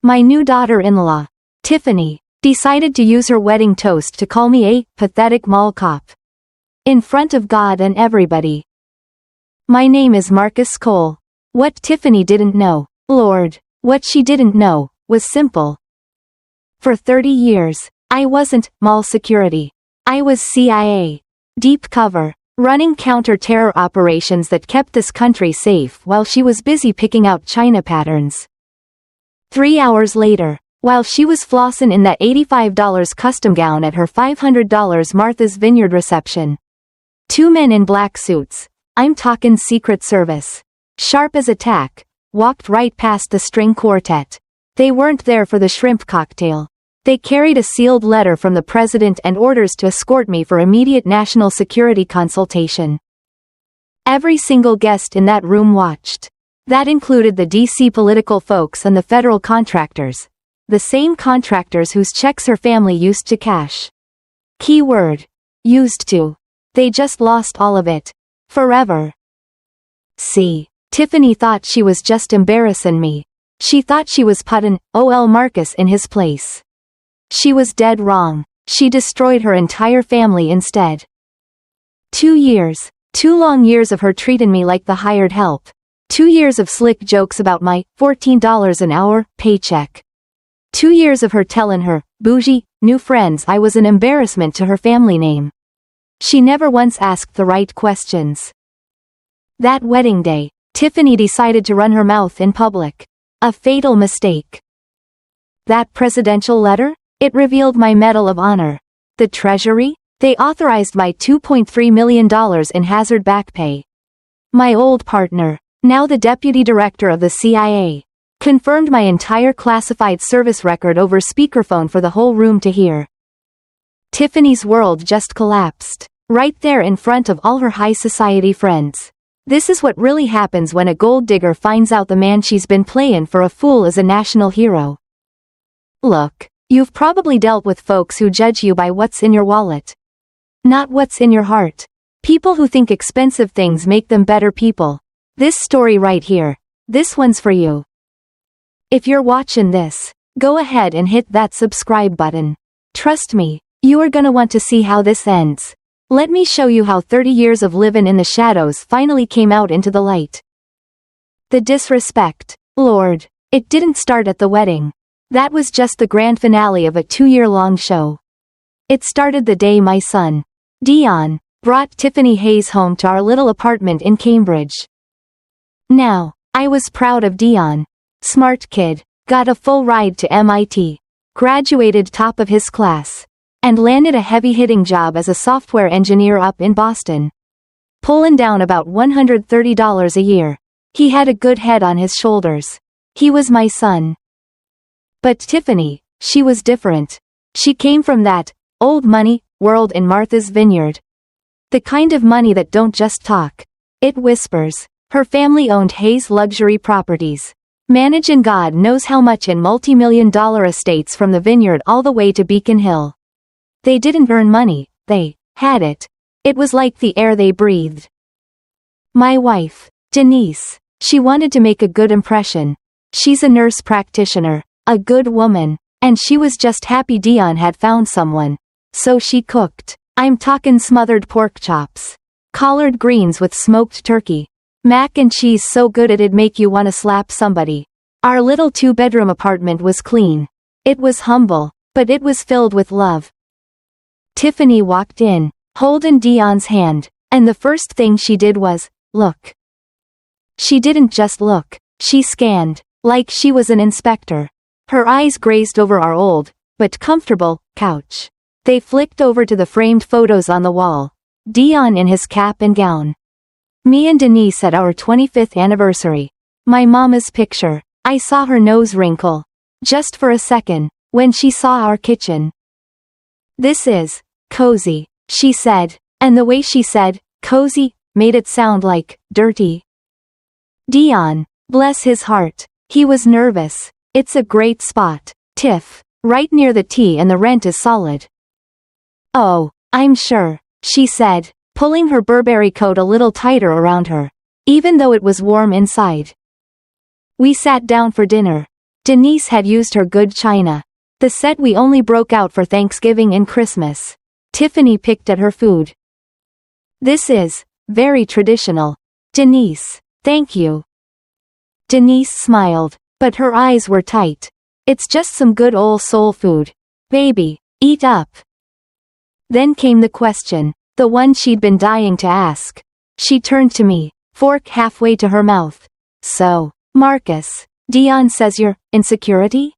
My new daughter-in-law, Tiffany, decided to use her wedding toast to call me a pathetic mall cop. In front of God and everybody. My name is Marcus Cole. What Tiffany didn't know, Lord, what she didn't know, was simple. For 30 years, I wasn't mall security. I was CIA. Deep cover, running counter-terror operations that kept this country safe while she was busy picking out China patterns. 3 hours later, while she was flossin' in that $85 custom gown at her $500 Martha's Vineyard reception. Two men in black suits, I'm talkin' Secret Service, sharp as a tack, walked right past the string quartet. They weren't there for the shrimp cocktail. They carried a sealed letter from the president and orders to escort me for immediate national security consultation. Every single guest in that room watched. That included the DC political folks and the federal contractors. The same contractors whose checks her family used to cash. Key word. Used to. They just lost all of it. Forever. See, Tiffany thought she was just embarrassin' me. She thought she was puttin' O.L. Marcus in his place. She was dead wrong. She destroyed her entire family instead. 2 years. 2 long years of her treatin' me like the hired help. 2 years of slick jokes about my $14 an hour paycheck. 2 years of her tellin' her bougie new friends I was an embarrassment to her family name. She never once asked the right questions. That wedding day, Tiffany decided to run her mouth in public. A fatal mistake. That presidential letter? It revealed my Medal of Honor. The Treasury? They authorized my $2.3 million in hazard back pay. My old partner, now the deputy director of the CIA, confirmed my entire classified service record over speakerphone for the whole room to hear. Tiffany's world just collapsed, right there in front of all her high society friends. This is what really happens when a gold digger finds out the man she's been playin' for a fool is a national hero. Look, you've probably dealt with folks who judge you by what's in your wallet. Not what's in your heart. People who think expensive things make them better people. This story right here, this one's for you. If you're watching this, go ahead and hit that subscribe button. Trust me, you are gonna want to see how this ends. Let me show you how 30 years of livin' in the shadows finally came out into the light. The disrespect, Lord, it didn't start at the wedding. That was just the grand finale of a 2-year-long show. It started the day my son, Dion, brought Tiffany Hayes home to our little apartment in Cambridge. Now, I was proud of Dion. Smart kid, got a full ride to MIT, graduated top of his class, and landed a heavy-hitting job as a software engineer up in Boston. Pullin' down about $130 a year. He had a good head on his shoulders. He was my son. But Tiffany, she was different. She came from that old money world in Martha's Vineyard. The kind of money that don't just talk. It whispers. Her family owned Hayes Luxury Properties, managing God knows how much in multi-million-dollar estates from the Vineyard all the way to Beacon Hill. They didn't earn money, they had it. It was like the air they breathed. My wife, Denise, she wanted to make a good impression. She's a nurse practitioner, a good woman, and she was just happy Dion had found someone. So she cooked. I'm talking smothered pork chops, collard greens with smoked turkey, mac and cheese so good it'd make you want to slap somebody. Our little 2-bedroom apartment was clean. It was humble, but it was filled with love. Tiffany walked in, holding Dion's hand, and the first thing she did was, look. She didn't just look, she scanned, like she was an inspector. Her eyes grazed over our old, but comfortable, couch. They flicked over to the framed photos on the wall. Dion in his cap and gown. Me and Denise at our 25th anniversary. My mama's picture. I saw her nose wrinkle. Just for a second, when she saw our kitchen. This is cozy, she said, and the way she said cozy made it sound like dirty. Dion, bless his heart, he was nervous. It's a great spot, Tiff, right near the T and the rent is solid. Oh, I'm sure, she said, pulling her Burberry coat a little tighter around her, even though it was warm inside. We sat down for dinner. Denise had used her good china. The set we only broke out for Thanksgiving and Christmas. Tiffany picked at her food. This is very traditional. Denise, thank you. Denise smiled, but her eyes were tight. It's just some good old soul food. Baby, eat up. Then came the question, the one she'd been dying to ask. She turned to me, fork halfway to her mouth. So, Marcus, Dion says you're in security?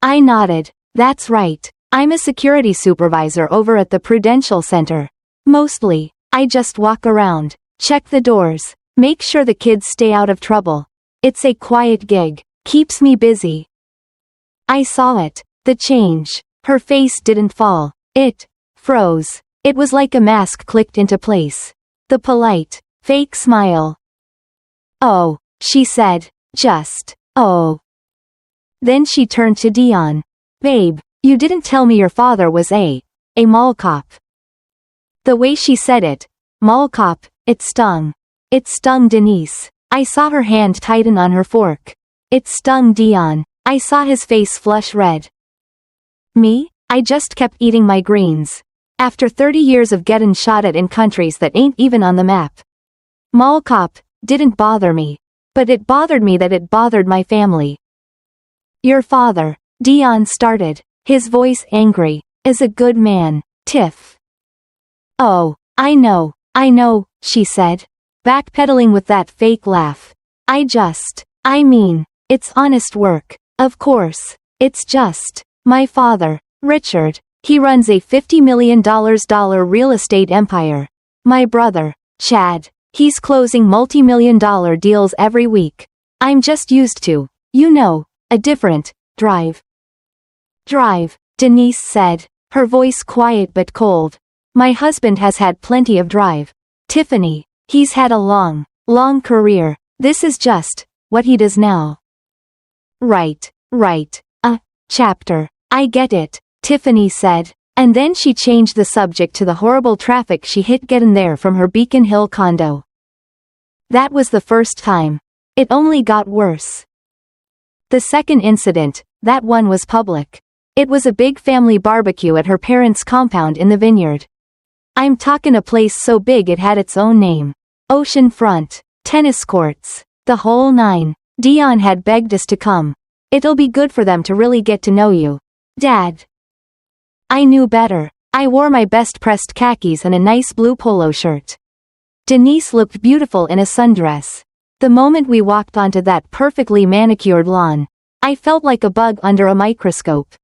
I nodded. That's right. I'm a security supervisor over at the Prudential Center. Mostly, I just walk around, check the doors, make sure the kids stay out of trouble. It's a quiet gig, keeps me busy. I saw it, the change. Her face didn't fall. It froze. It was like a mask clicked into place. The polite, fake smile. Oh, she said, just, oh. Then she turned to Dion. Babe, you didn't tell me your father was a mall cop. The way she said it, mall cop, it stung. It stung Denise. I saw her hand tighten on her fork. It stung Dion. I saw his face flush red. Me? I just kept eating my greens. After 30 years of getting shot at in countries that ain't even on the map. Mall cop didn't bother me. But it bothered me that it bothered my family. Your father, Dion started, his voice angry, is a good man, Tiff. Oh, I know, she said, backpedaling with that fake laugh. I mean, it's honest work, of course, it's just, my father, Richard, he runs a $50 million real estate empire. My brother, Chad, he's closing multi-million-dollar deals every week. I'm just used to, a different drive, Denise said, her voice quiet but cold. My husband has had plenty of drive. Tiffany, he's had a long career. This is just what he does now. Right. Chapter. I get it, Tiffany said, and then she changed the subject to the horrible traffic she hit getting there from her Beacon Hill condo. That was the first time. It only got worse. The second incident, that one was public. It was a big family barbecue at her parents' compound in the vineyard. I'm talking a place so big it had its own name. Ocean front, tennis courts, the whole nine. Dion had begged us to come. It'll be good for them to really get to know you, Dad. I knew better. I wore my best pressed khakis and a nice blue polo shirt. Denise looked beautiful in a sundress. The moment we walked onto that perfectly manicured lawn, I felt like a bug under a microscope.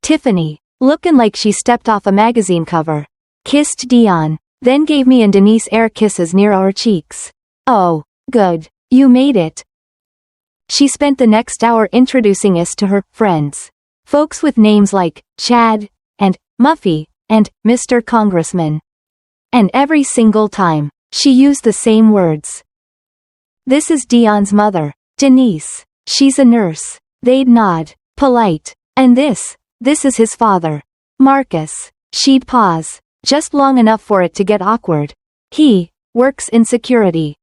Tiffany, looking like she stepped off a magazine cover, kissed Dion, then gave me and Denise air kisses near our cheeks. Oh, good, you made it. She spent the next hour introducing us to her friends. Folks with names like Chad, and Muffy, and Mr. Congressman. And every single time, she used the same words. This is Dion's mother, Denise. She's a nurse. They'd nod, polite. And this is his father, Marcus. She'd pause, just long enough for it to get awkward. He works in security.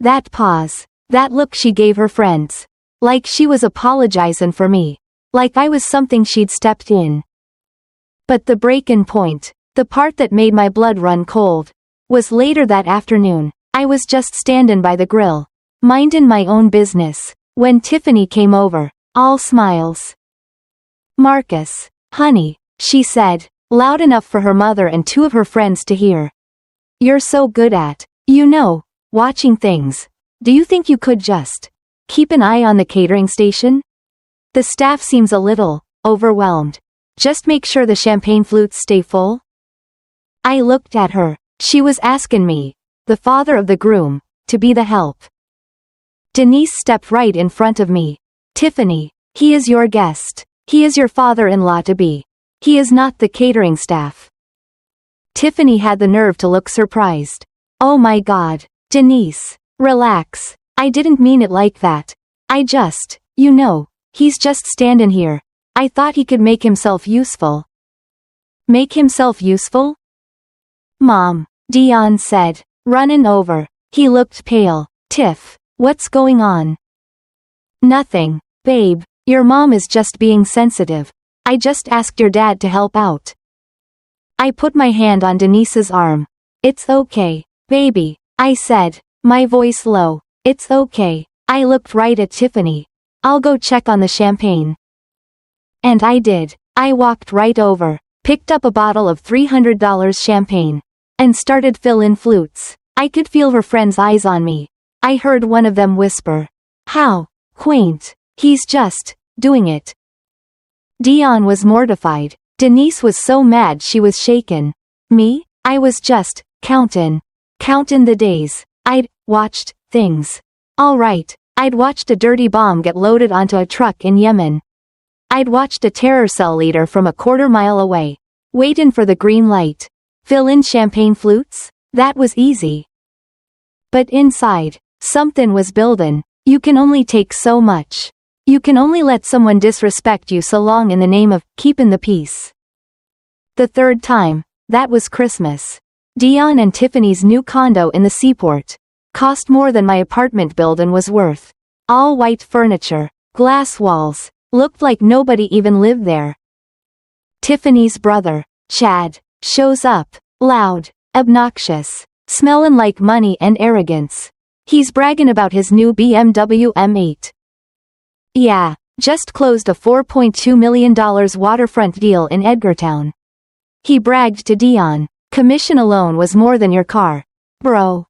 That pause, that look she gave her friends. Like she was apologizing for me. Like I was something she'd stepped in. But the break-in point, the part that made my blood run cold, was later that afternoon. I was just standing by the grill, minding my own business, when Tiffany came over, all smiles. Marcus, honey, she said, loud enough for her mother and two of her friends to hear. You're so good at, watching things. Do you think you could just keep an eye on the catering station? The staff seems a little overwhelmed. Just make sure the champagne flutes stay full. I looked at her. She was asking me, the father of the groom, to be the help. Denise stepped right in front of me. Tiffany, he is your guest. He is your father-in-law-to-be. He is not the catering staff. Tiffany had the nerve to look surprised. Oh my God, Denise, relax. I didn't mean it like that. I just, he's just standing here. I thought he could make himself useful. Make himself useful? Mom, Dion said, running over. He looked pale. Tiff, what's going on? Nothing, babe. Your mom is just being sensitive. I just asked your dad to help out. I put my hand on Denise's arm. It's okay, baby, I said, my voice low. It's okay. I looked right at Tiffany. I'll go check on the champagne. And I did. I walked right over, picked up a bottle of $300 champagne, and started filling flutes. I could feel her friends' eyes on me. I heard one of them whisper, "How quaint. He's just doing it." Dion was mortified. Denise was so mad she was shaken. Me? I was just countin' the days. I'd watched things. All right, I'd watched a dirty bomb get loaded onto a truck in Yemen. I'd watched a terror cell leader from a quarter-mile away, waitin' for the green light. Fill in champagne flutes? That was easy. But inside, something was buildin'. You can only take so much. You can only let someone disrespect you so long in the name of keepin' the peace. The third time, that was Christmas. Dion and Tiffany's new condo in the seaport cost more than my apartment building was worth. All white furniture, glass walls, looked like nobody even lived there. Tiffany's brother, Chad, shows up, loud, obnoxious, smellin' like money and arrogance. He's bragging about his new BMW M8. Yeah, just closed a $4.2 million waterfront deal in Edgartown. He bragged to Dion, "Commission alone was more than your car, bro."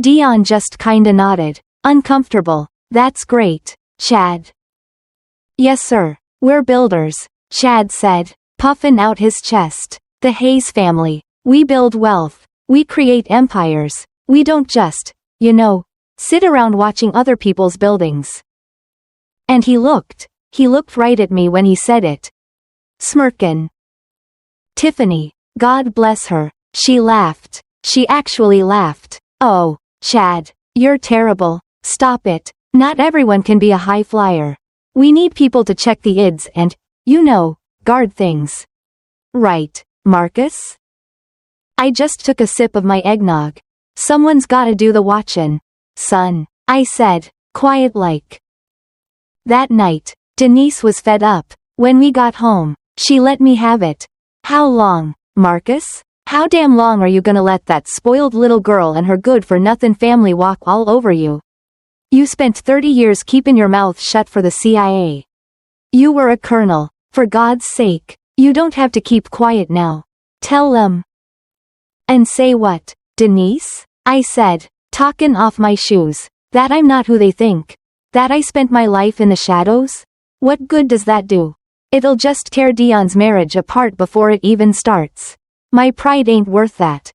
Dion just kinda nodded, uncomfortable. "That's great, Chad." "Yes sir, we're builders," Chad said, puffing out his chest. "The Hayes family. We build wealth. We create empires. We don't just, sit around watching other people's buildings." And he looked right at me when he said it. Smirkin'. Tiffany, God bless her, she laughed. She actually laughed. "Oh, Chad, you're terrible. Stop it. Not everyone can be a high flyer. We need people to check the ids and, guard things. Right, Marcus?" I just took a sip of my eggnog. "Someone's gotta do the watchin', son," I said, quiet like. That night, Denise was fed up. When we got home, she let me have it. "How long, Marcus? How damn long are you gonna let that spoiled little girl and her good-for-nothin' family walk all over you? You spent 30 years keeping your mouth shut for the CIA. You were a colonel. For God's sake, you don't have to keep quiet now. Tell them." "And say what, Denise?" I said, talkin' off my shoes. "That I'm not who they think? That I spent my life in the shadows? What good does that do? It'll just tear Dion's marriage apart before it even starts. My pride ain't worth that."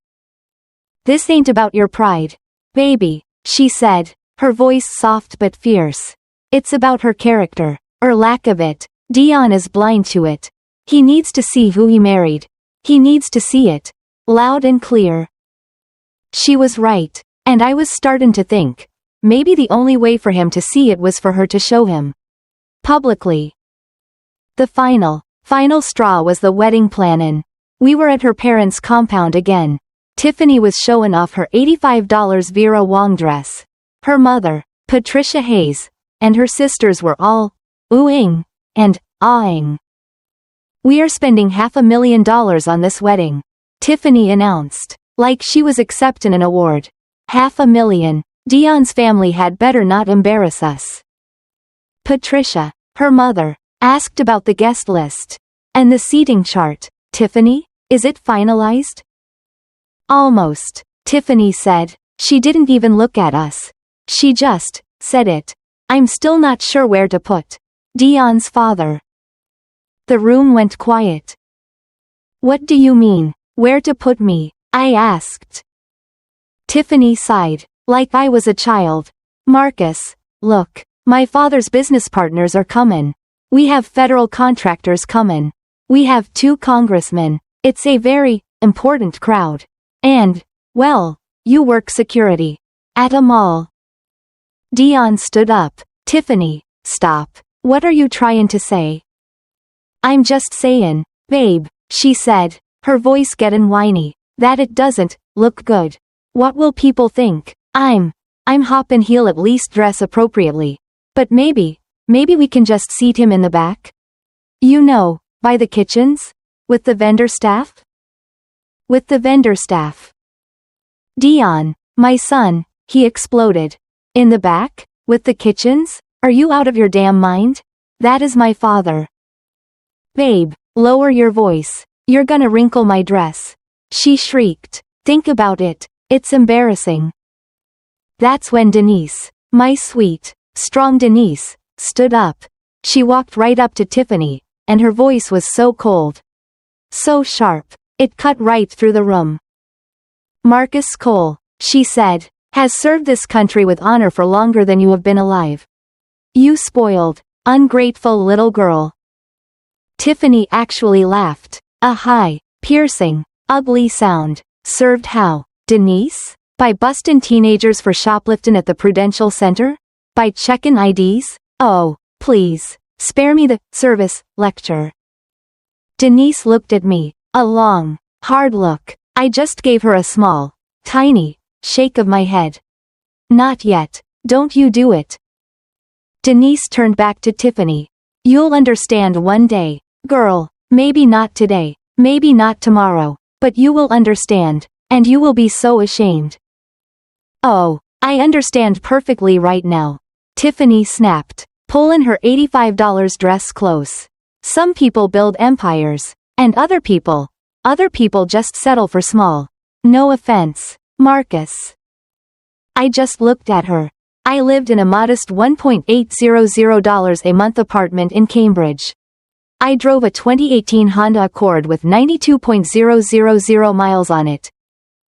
"This ain't about your pride, baby," she said, her voice soft but fierce. "It's about her character, or lack of it. Dion is blind to it. He needs to see who he married. He needs to see it. Loud and clear." She was right, and I was startin' to think, maybe the only way for him to see it was for her to show him. Publicly. The final straw was the wedding plannin'. We were at her parents' compound again. Tiffany was showing off her $85 Vera Wang dress. Her mother, Patricia Hayes, and her sisters were all oohing and awing. "We are spending $500,000 on this wedding," Tiffany announced, like she was accepting an award. $500,000. Dion's family had better not embarrass us. Patricia, her mother, asked about the guest list. "And the seating chart, Tiffany, is it finalized?" "Almost," Tiffany said. She didn't even look at us. She just said it. "I'm still not sure where to put Dion's father." The room went quiet. "What do you mean, where to put me?" I asked. Tiffany sighed, like I was a child. "Marcus, look, my father's business partners are comin'. We have federal contractors comin'. We have 2 congressmen. It's a very important crowd. And, well, you work security at a mall." Dion stood up. "Tiffany, stop. What are you trying to say?" "I'm just sayin', babe," she said, her voice gettin' whiny, "that it doesn't look good. What will people think? I'm hoppin' he'll at least dress appropriately. But maybe we can just seat him in the back? You know, by the kitchens? With the vendor staff? With the vendor staff. Dion, my son, he exploded. In the back? With the kitchens? Are you out of your damn mind? That is my father. Babe, lower your voice. You're gonna wrinkle my dress. She shrieked. Think about it. It's embarrassing. That's when Denise, my sweet, strong Denise, stood up. She walked right up to Tiffany, and her voice was so cold. So sharp. It cut right through the room. Marcus Cole, she said, has served this country with honor for longer than you have been alive. You spoiled, ungrateful little girl. Tiffany actually laughed. A high, piercing, ugly sound. Served how? Denise? By bustin' teenagers for shoplifting at the Prudential Center? By checkin' IDs? Oh, please, spare me the service lecture. Denise looked at me, a long, hard look. I just gave her a small, tiny, shake of my head. Not yet, don't you do it. Denise turned back to Tiffany. You'll understand one day, girl, maybe not today, maybe not tomorrow, but you will understand, and you will be so ashamed. Oh, I understand perfectly right now. Tiffany snapped, pulling her $85 dress close. Some people build empires, and other people just settle for small. No offense, Marcus. I just looked at her. I lived in a modest $1.800 a month apartment in Cambridge. I drove a 2018 Honda Accord with 92,000 miles on it.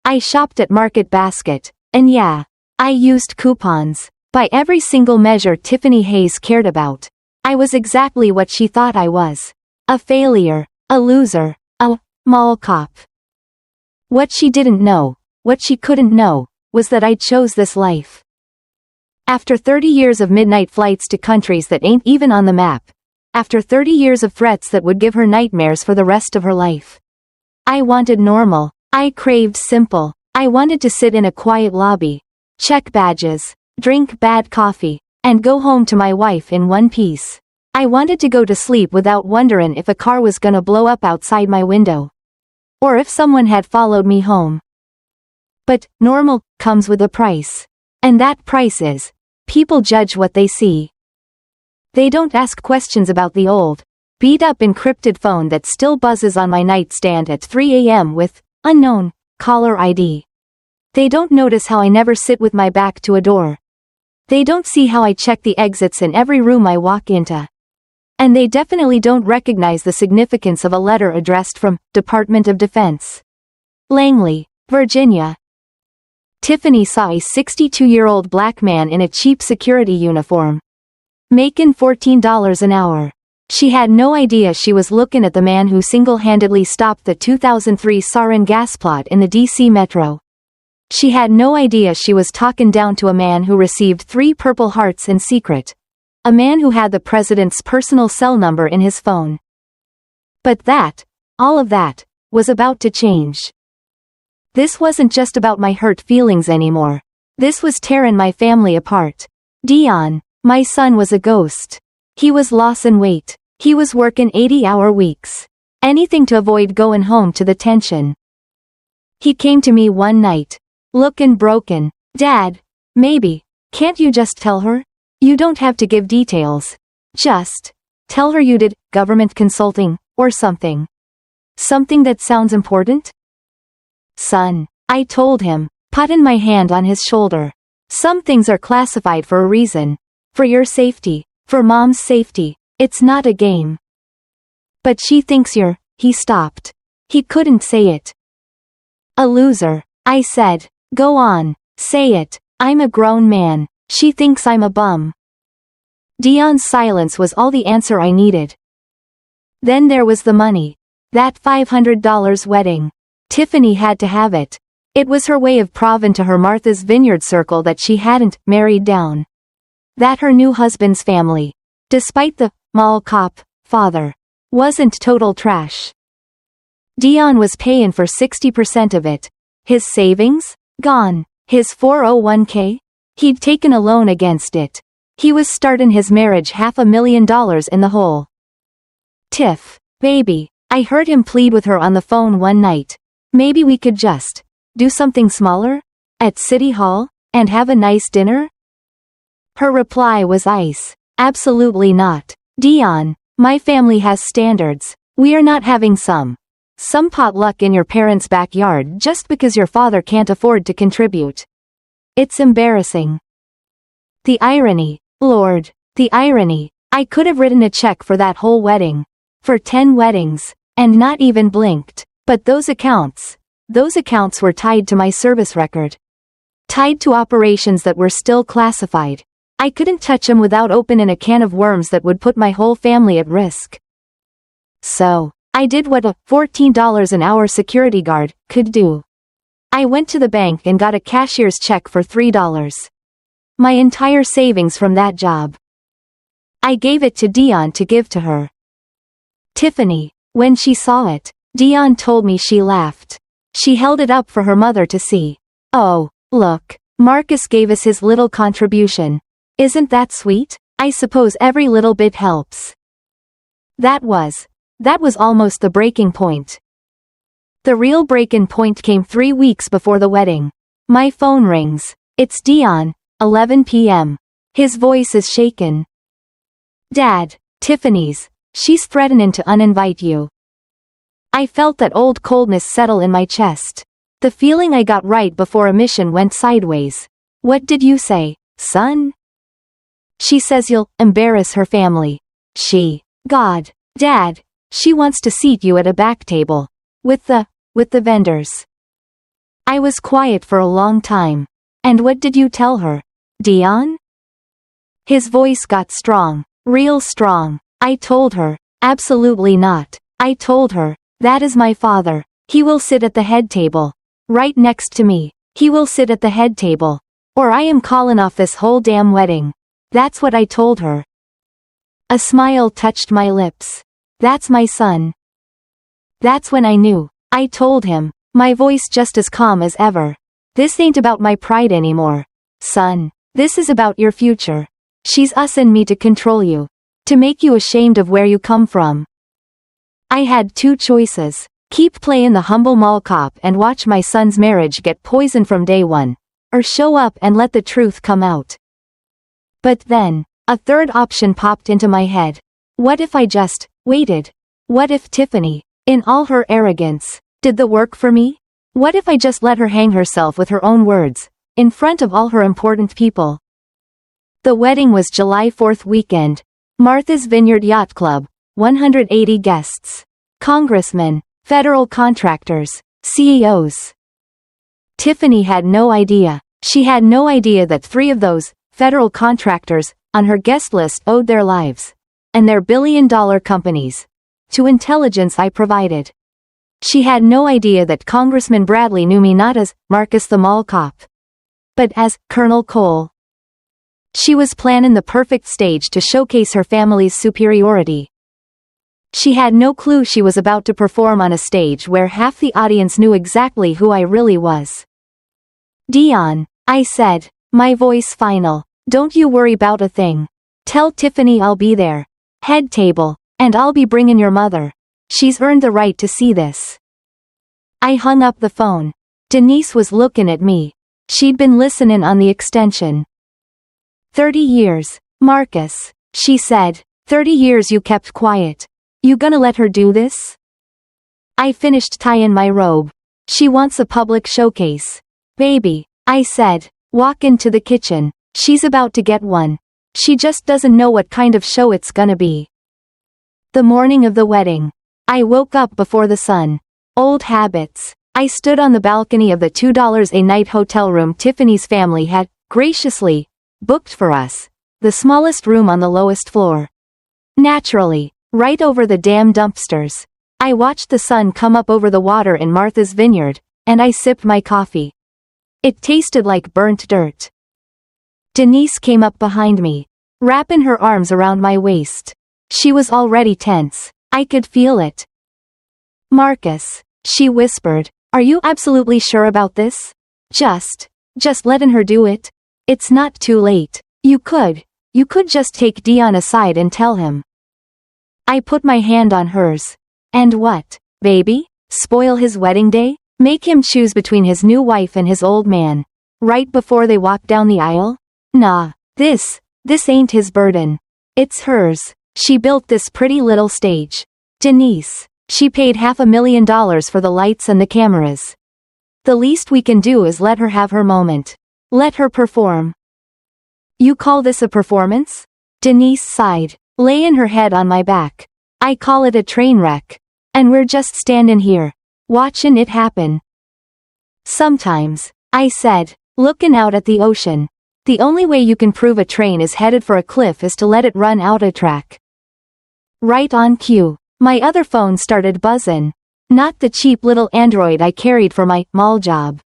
I shopped at Market Basket, and yeah, I used coupons. By every single measure Tiffany Hayes cared about, I was exactly what she thought I was. A failure, a loser, a mall cop. What she didn't know, what she couldn't know, was that I chose this life. After 30 years of midnight flights to countries that ain't even on the map, after 30 years of threats that would give her nightmares for the rest of her life, I wanted normal, I craved simple, I wanted to sit in a quiet lobby, check badges, drink bad coffee, and go home to my wife in one piece. I wanted to go to sleep without wondering if a car was gonna blow up outside my window. Or if someone had followed me home. But, normal, comes with a price. And that price is, people judge what they see. They don't ask questions about the old, beat-up encrypted phone that still buzzes on my nightstand at 3 a.m. with, unknown, caller ID. They don't notice how I never sit with my back to a door. They don't see how I check the exits in every room I walk into. And they definitely don't recognize the significance of a letter addressed from Department of Defense, Langley, Virginia. Tiffany saw a 62-year-old black man in a cheap security uniform, making $14 an hour. She had no idea she was looking at the man who single-handedly stopped the 2003 sarin gas plot in the D.C. Metro. She had no idea she was talking down to a man who received 3 Purple Hearts in secret. A man who had the president's personal cell number in his phone. But that, all of that, was about to change. This wasn't just about my hurt feelings anymore. This was tearing my family apart. Dion, my son, was a ghost. He was losing weight. He was working 80-hour weeks. Anything to avoid going home to the tension. He came to me one night, looking broken. Dad, maybe, can't you just tell her? You don't have to give details. Just tell her you did government consulting, or something. Something that sounds important? Son, I told him, putting my hand on his shoulder. Some things are classified for a reason. For your safety, for Mom's safety. It's not a game. But she thinks you're, he stopped. He couldn't say it. A loser, I said. Go on, say it. I'm a grown man. She thinks I'm a bum. Dion's silence was all the answer I needed. Then there was the money. That $500 wedding. Tiffany had to have it. It was her way of proving to her Martha's Vineyard circle that she hadn't married down. That her new husband's family, despite the mall cop father, wasn't total trash. Dion was paying for 60% of it. His savings? Gone. His 401k? He'd taken a loan against it. He was startin' his marriage $500,000 in the hole. Tiff, baby, I heard him plead with her on the phone one night. Maybe we could just do something smaller? At City Hall? And have a nice dinner? Her reply was ice. Absolutely not. Dion, my family has standards. We are not having some potluck in your parents' backyard just because your father can't afford to contribute. It's embarrassing. The irony, Lord, the irony. I could have written a check for that whole wedding. For 10 weddings, and not even blinked. But those accounts were tied to my service record. Tied to operations that were still classified. I couldn't touch them without opening a can of worms that would put my whole family at risk. So, I did what a $14 an hour security guard could do. I went to the bank and got a cashier's check for $3. My entire savings from that job. I gave it to Dion to give to her. Tiffany, when she saw it, Dion told me she laughed. She held it up for her mother to see. Oh, look, Marcus gave us his little contribution. Isn't that sweet? I suppose every little bit helps. That was almost the breaking point. The real breaking point came 3 weeks before the wedding. My phone rings. It's Dion, 11 p.m. His voice is shaken. Dad, Tiffany's. She's threatening to uninvite you. I felt that old coldness settle in my chest. The feeling I got right before a mission went sideways. What did you say, son? She says you'll embarrass her family. God, Dad, she wants to seat you at a back table. With the vendors. I was quiet for a long time. And what did you tell her, Dion? His voice got strong, real strong. I told her, absolutely not. I told her, that is my father. He will sit at the head table. Right next to me. He will sit at the head table. Or I am calling off this whole damn wedding. That's what I told her. A smile touched my lips. That's my son. That's when I knew. I told him, my voice just as calm as ever. This ain't about my pride anymore. Son, this is about your future. She's us and me to control you. To make you ashamed of where you come from. I had 2 choices. Keep playing the humble mall cop and watch my son's marriage get poisoned from day one. Or show up and let the truth come out. But then, a third option popped into my head. What if I just waited? What if Tiffany, in all her arrogance, did the work for me? What if I just let her hang herself with her own words, in front of all her important people? The wedding was July 4th weekend. Martha's Vineyard Yacht Club, 180 guests. Congressmen, federal contractors, CEOs. Tiffany had no idea. She had no idea that 3 of those federal contractors on her guest list owed their lives and their billion-dollar companies to intelligence I provided. She had no idea that Congressman Bradley knew me not as Marcus the Mall Cop, but as Colonel Cole. She was planning the perfect stage to showcase her family's superiority. She had no clue she was about to perform on a stage where half the audience knew exactly who I really was. Dion, I said, my voice final, don't you worry about a thing. Tell Tiffany I'll be there. Head table, and I'll be bringing your mother. She's earned the right to see this. I hung up the phone. Denise was looking at me. She'd been listening on the extension. 30 years, Marcus, she said. 30 years you kept quiet. You gonna let her do this? I finished tying my robe. She wants a public showcase. Baby, I said, walk into the kitchen. She's about to get one. She just doesn't know what kind of show it's gonna be. The morning of the wedding. I woke up before the sun. Old habits. I stood on the balcony of the $2 a night hotel room Tiffany's family had, graciously, booked for us. The smallest room on the lowest floor. Naturally, right over the damn dumpsters. I watched the sun come up over the water in Martha's Vineyard, and I sipped my coffee. It tasted like burnt dirt. Denise came up behind me, wrapping her arms around my waist. She was already tense. I could feel it. Marcus, she whispered, are you absolutely sure about this? Just letting her do it? It's not too late. You could You could just take Dion aside and tell him. I put my hand on hers. And what, baby? Spoil his wedding day? Make him choose between his new wife and his old man? Right before they walk down the aisle? Nah, this ain't his burden. It's hers. She built this pretty little stage. Denise. She paid $500,000 for the lights and the cameras. The least we can do is let her have her moment. Let her perform. You call this a performance? Denise sighed, laying her head on my back. I call it a train wreck. And we're just standin' here, watchin' it happen. Sometimes, I said, looking out at the ocean. The only way you can prove a train is headed for a cliff is to let it run out of track. Right on cue, my other phone started buzzin'. Not the cheap little Android I carried for my mall job.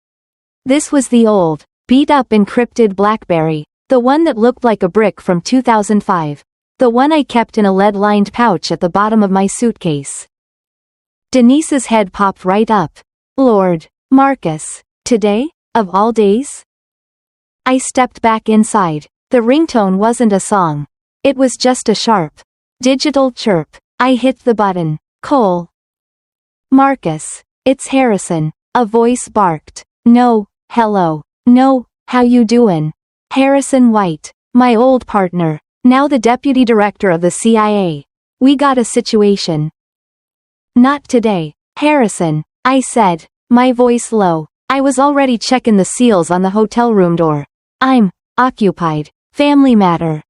This was the old, beat-up encrypted BlackBerry, the one that looked like a brick from 2005, the one I kept in a lead-lined pouch at the bottom of my suitcase. Denise's head popped right up. Lord, Marcus, today, of all days? I stepped back inside. The ringtone wasn't a song. It was just a sharp, digital chirp. I hit the button. Cole. Marcus, it's Harrison, a voice barked. No, hello. No, how you doin'? Harrison White, my old partner, now the deputy director of the CIA. We got a situation. Not today, Harrison, I said, my voice low. I was already checking the seals on the hotel room door. I'm occupied. Family matter.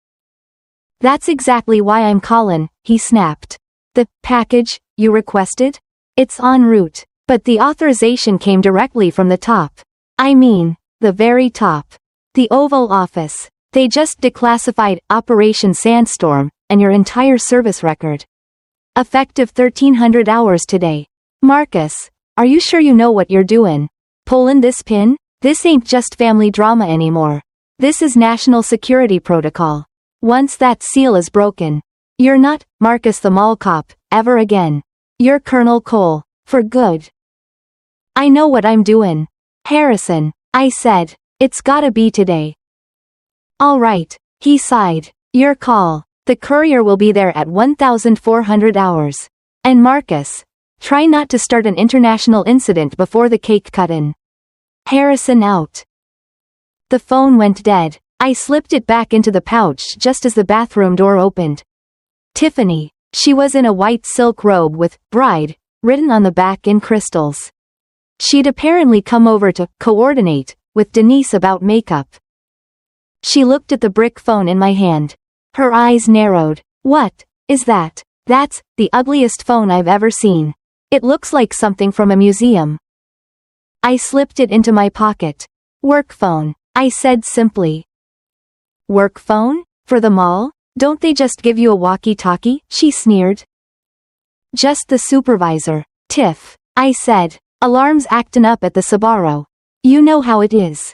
That's exactly why I'm callin', he snapped. The package you requested? It's en route, but the authorization came directly from the top. I mean, the very top. The Oval Office. They just declassified Operation Sandstorm, and your entire service record. Effective 1300 hours today. Marcus, are you sure you know what you're doing? Pullin' this pin? This ain't just family drama anymore. This is national security protocol. Once that seal is broken, you're not Marcus the mall cop, ever again. You're Colonel Cole, for good. I know what I'm doing. Harrison, I said, it's gotta be today. All right, he sighed. Your call. The courier will be there at 1400 hours. And Marcus, try not to start an international incident before the cake cuttin'. Harrison out. The phone went dead. I slipped it back into the pouch just as the bathroom door opened. Tiffany. She was in a white silk robe with bride written on the back in crystals. She'd apparently come over to coordinate with Denise about makeup. She looked at the brick phone in my hand. Her eyes narrowed. What is that? That's the ugliest phone I've ever seen. It looks like something from a museum. I slipped it into my pocket. Work phone, I said simply. Work phone? For the mall? Don't they just give you a walkie-talkie? She sneered. Just the supervisor. Tiff, I said. Alarms actin' up at the Sbarro. You know how it is.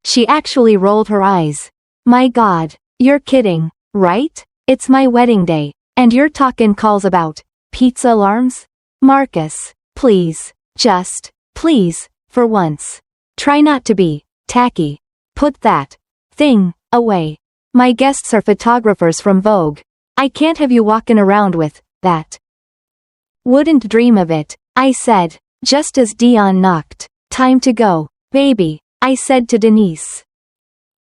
She actually rolled her eyes. My God, you're kidding, right? It's my wedding day, and you're talking calls about pizza alarms? Marcus, please, just, please, for once. Try not to be tacky. Put that thing away. My guests are photographers from Vogue. I can't have you walking around with that. Wouldn't dream of it, I said, just as Dion knocked. Time to go, baby, I said to Denise.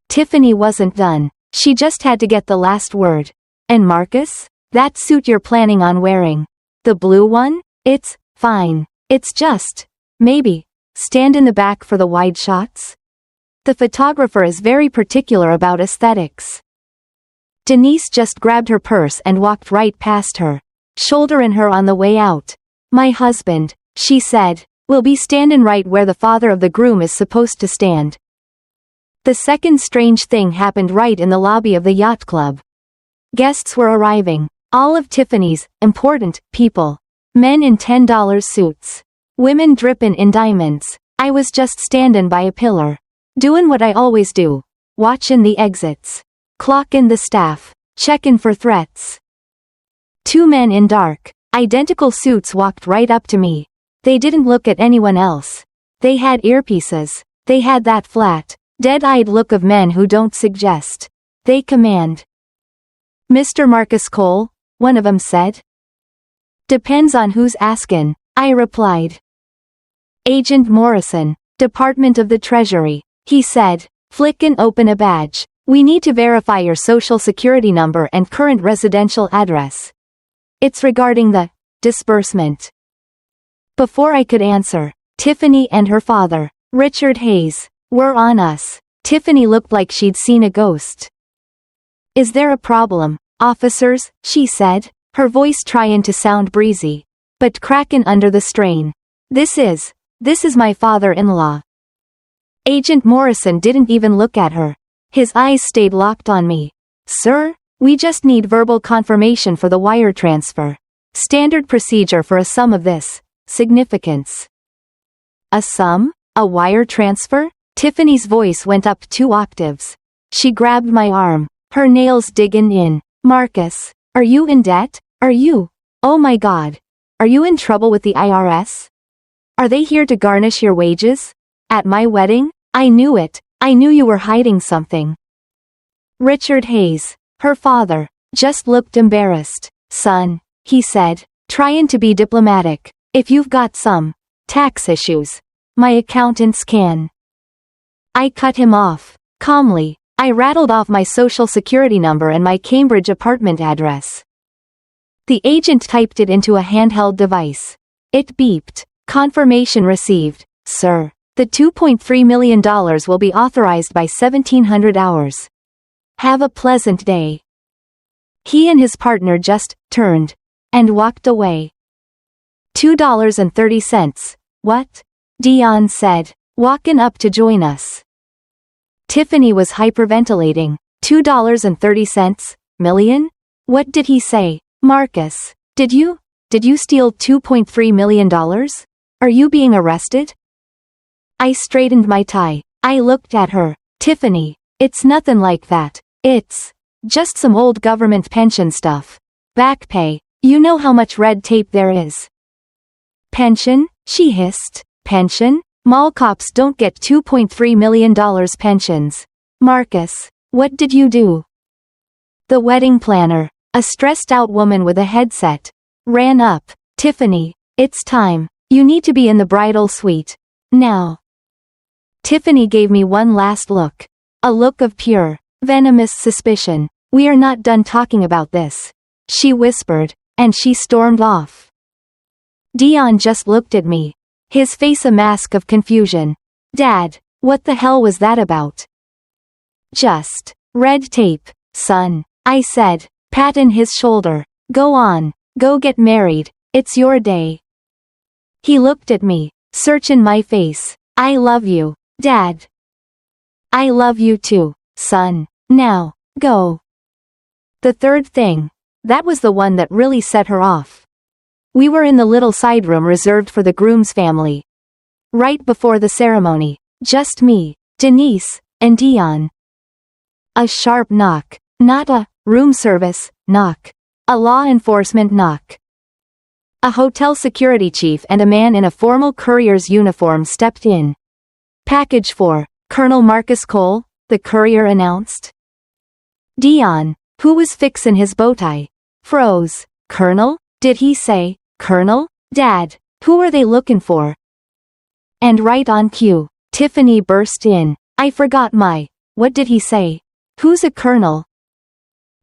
Tiffany wasn't done. She just had to get the last word. And Marcus? That suit you're planning on wearing. The blue one? It's fine. It's just, maybe, stand in the back for the wide shots? The photographer is very particular about aesthetics. Denise just grabbed her purse and walked right past her, shouldering her on the way out. My husband, she said, will be standin' right where the father of the groom is supposed to stand. The second strange thing happened right in the lobby of the yacht club. Guests were arriving, all of Tiffany's important people. Men in $10 suits. Women drippin' in diamonds. I was just standin' by a pillar. Doin' what I always do. Watchin' the exits. Clockin' the staff. Checkin' for threats. Two men in dark, identical suits walked right up to me. They didn't look at anyone else. They had earpieces. They had that flat, dead-eyed look of men who don't suggest they command. Mr. Marcus Cole, one of 'em said. Depends on who's askin', I replied. Agent Morrison, Department of the Treasury, he said, flickin' open a badge. We need to verify your social security number and current residential address. It's regarding the disbursement. Before I could answer, Tiffany and her father, Richard Hayes, were on us. Tiffany looked like she'd seen a ghost. Is there a problem, officers? She said, her voice trying to sound breezy, but cracking under the strain. This is my father-in-law. Agent Morrison didn't even look at her. His eyes stayed locked on me. Sir, we just need verbal confirmation for the wire transfer. Standard procedure for a sum of this significance. A sum? A wire transfer? Tiffany's voice went up 2 octaves. She grabbed my arm, her nails digging in. Marcus, are you in debt? Are you? Oh my God. Are you in trouble with the IRS? Are they here to garnish your wages? At my wedding? I knew it. I knew you were hiding something. Richard Hayes, her father, just looked embarrassed. Son, he said, trying to be diplomatic, if you've got some tax issues, my accountants can. I cut him off. Calmly, I rattled off my social security number and my Cambridge apartment address. The agent typed it into a handheld device. It beeped. Confirmation received, sir. The $2.3 million will be authorized by 1700 hours. Have a pleasant day. He and his partner just turned and walked away. $2.30. What? Dion said, walking up to join us. Tiffany was hyperventilating. $2.30 million? What did he say? Marcus, did you steal $2.3 million? Are you being arrested? I straightened my tie. I looked at her. Tiffany, it's nothing like that. It's just some old government pension stuff. Back pay. You know how much red tape there is. Pension? She hissed. Pension? Mall cops don't get $2.3 million pensions. Marcus, what did you do? The wedding planner, a stressed-out woman with a headset, ran up. Tiffany, it's time. You need to be in the bridal suite. Now. Tiffany gave me one last look. A look of pure, venomous suspicion. We are not done talking about this, she whispered, and she stormed off. Dion just looked at me, his face a mask of confusion. Dad, what the hell was that about? Just red tape, son, I said, patting his shoulder. Go on, go get married, it's your day. He looked at me, searching my face. I love you, Dad. I love you too, son. Now, go. The third thing. That was the one that really set her off. We were in the little side room reserved for the groom's family. Right before the ceremony. Just me, Denise, and Dion. A sharp knock. Not a room service knock. A law enforcement knock. A hotel security chief and a man in a formal courier's uniform stepped in. Package for Colonel Marcus Cole, the courier announced. Dion, who was fixin' his bow tie, froze. Colonel? Did he say, Colonel? Dad, who are they looking for? And right on cue, Tiffany burst in. I forgot what did he say? Who's a colonel?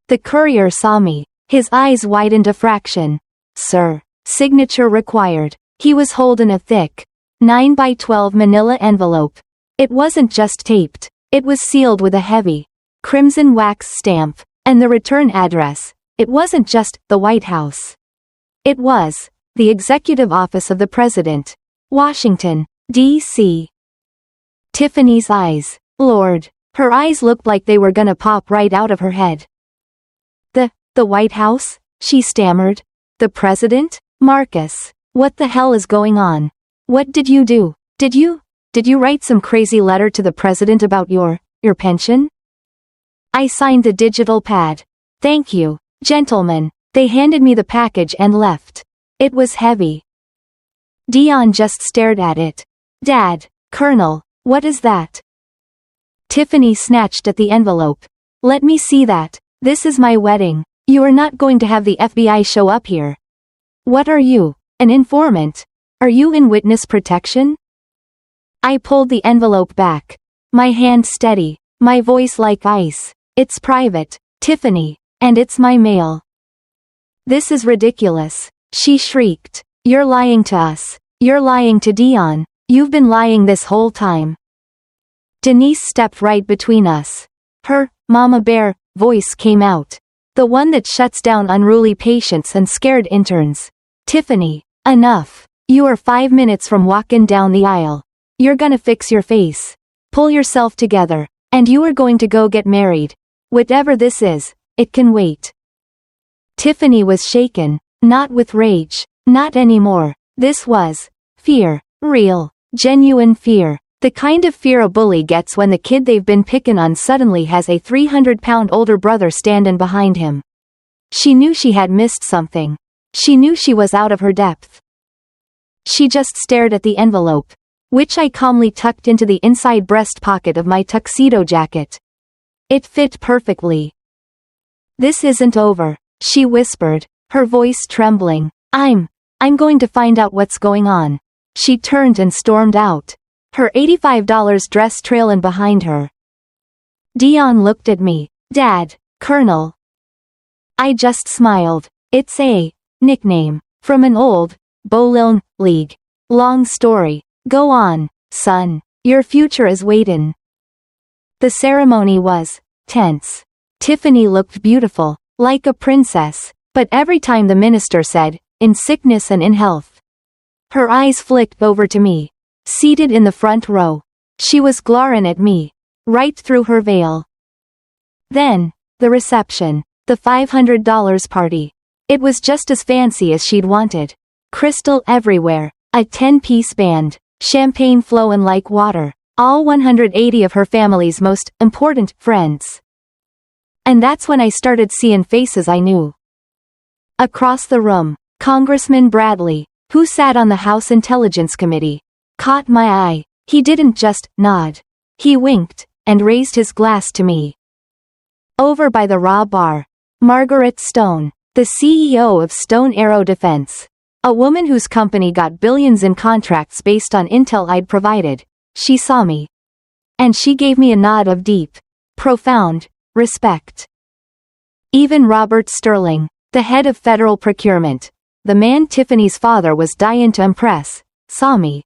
The courier saw me. His eyes widened a fraction. Sir, signature required. He was holding a thick 9x12 manila envelope. It wasn't just taped. It was sealed with a heavy crimson wax stamp, and the return address. It wasn't just the White House. It was the Executive Office of the President, Washington, D.C. Tiffany's eyes, Lord, her eyes looked like they were gonna pop right out of her head. The White House? She stammered. The President? Marcus, what the hell is going on? What did you do? Did you write some crazy letter to the President about your pension? I signed the digital pad. Thank you, gentlemen. They handed me the package and left. It was heavy. Dion just stared at it. Dad, Colonel, what is that? Tiffany snatched at the envelope. Let me see that. This is my wedding. You are not going to have the FBI show up here. What are you, an informant? Are you in witness protection? I pulled the envelope back. My hand steady, my voice like ice. It's private, Tiffany, and it's my mail. This is ridiculous, she shrieked. You're lying to us. You're lying to Dion. You've been lying this whole time. Denise stepped right between us. Her, Mama Bear, voice came out. The one that shuts down unruly patients and scared interns. Tiffany, enough. You are 5 minutes from walking down the aisle. You're gonna fix your face. Pull yourself together. And you are going to go get married. Whatever this is, it can wait. Tiffany was shaken, not with rage, not anymore. This was fear, real, genuine fear. The kind of fear a bully gets when the kid they've been picking on suddenly has a 300-pound older brother standing behind him. She knew she had missed something. She knew she was out of her depth. She just stared at the envelope, which I calmly tucked into the inside breast pocket of my tuxedo jacket. It fit perfectly. This isn't over, she whispered, her voice trembling. I'm going to find out what's going on. She turned and stormed out, her $85 dress trailing behind her. Dion looked at me. Dad, Colonel. I just smiled. It's a nickname from an old bowling league. Long story. Go on, son. Your future is waitin'. The ceremony was tense. Tiffany looked beautiful, like a princess, but every time the minister said, in sickness and in health, her eyes flicked over to me, seated in the front row. She was glaring at me, right through her veil. Then, the reception, the $500 party. It was just as fancy as she'd wanted. Crystal everywhere, a 10-piece band, champagne flowing like water, all 180 of her family's most important friends. And that's when I started seeing faces I knew. Across the room, Congressman Bradley, who sat on the House Intelligence Committee, caught my eye. He didn't just nod. He winked, and raised his glass to me. Over by the Raw Bar, Margaret Stone, the CEO of Stone Aero Defense, a woman whose company got billions in contracts based on intel I'd provided. She saw me. And she gave me a nod of deep, profound respect. Even Robert Sterling, the head of federal procurement, the man Tiffany's father was dying to impress, saw me,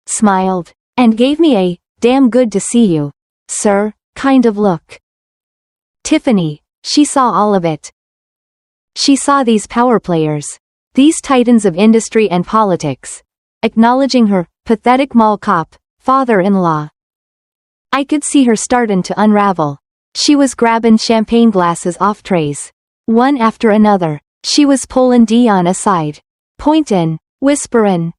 smiled, and gave me a damn good to see you, sir, kind of look. Tiffany, she saw all of it. She saw these power players, these titans of industry and politics, acknowledging her pathetic mall cop father-in-law. I could see her starting to unravel. She was grabbing champagne glasses off trays, one after another. She was pulling Dion aside, pointing, whispering.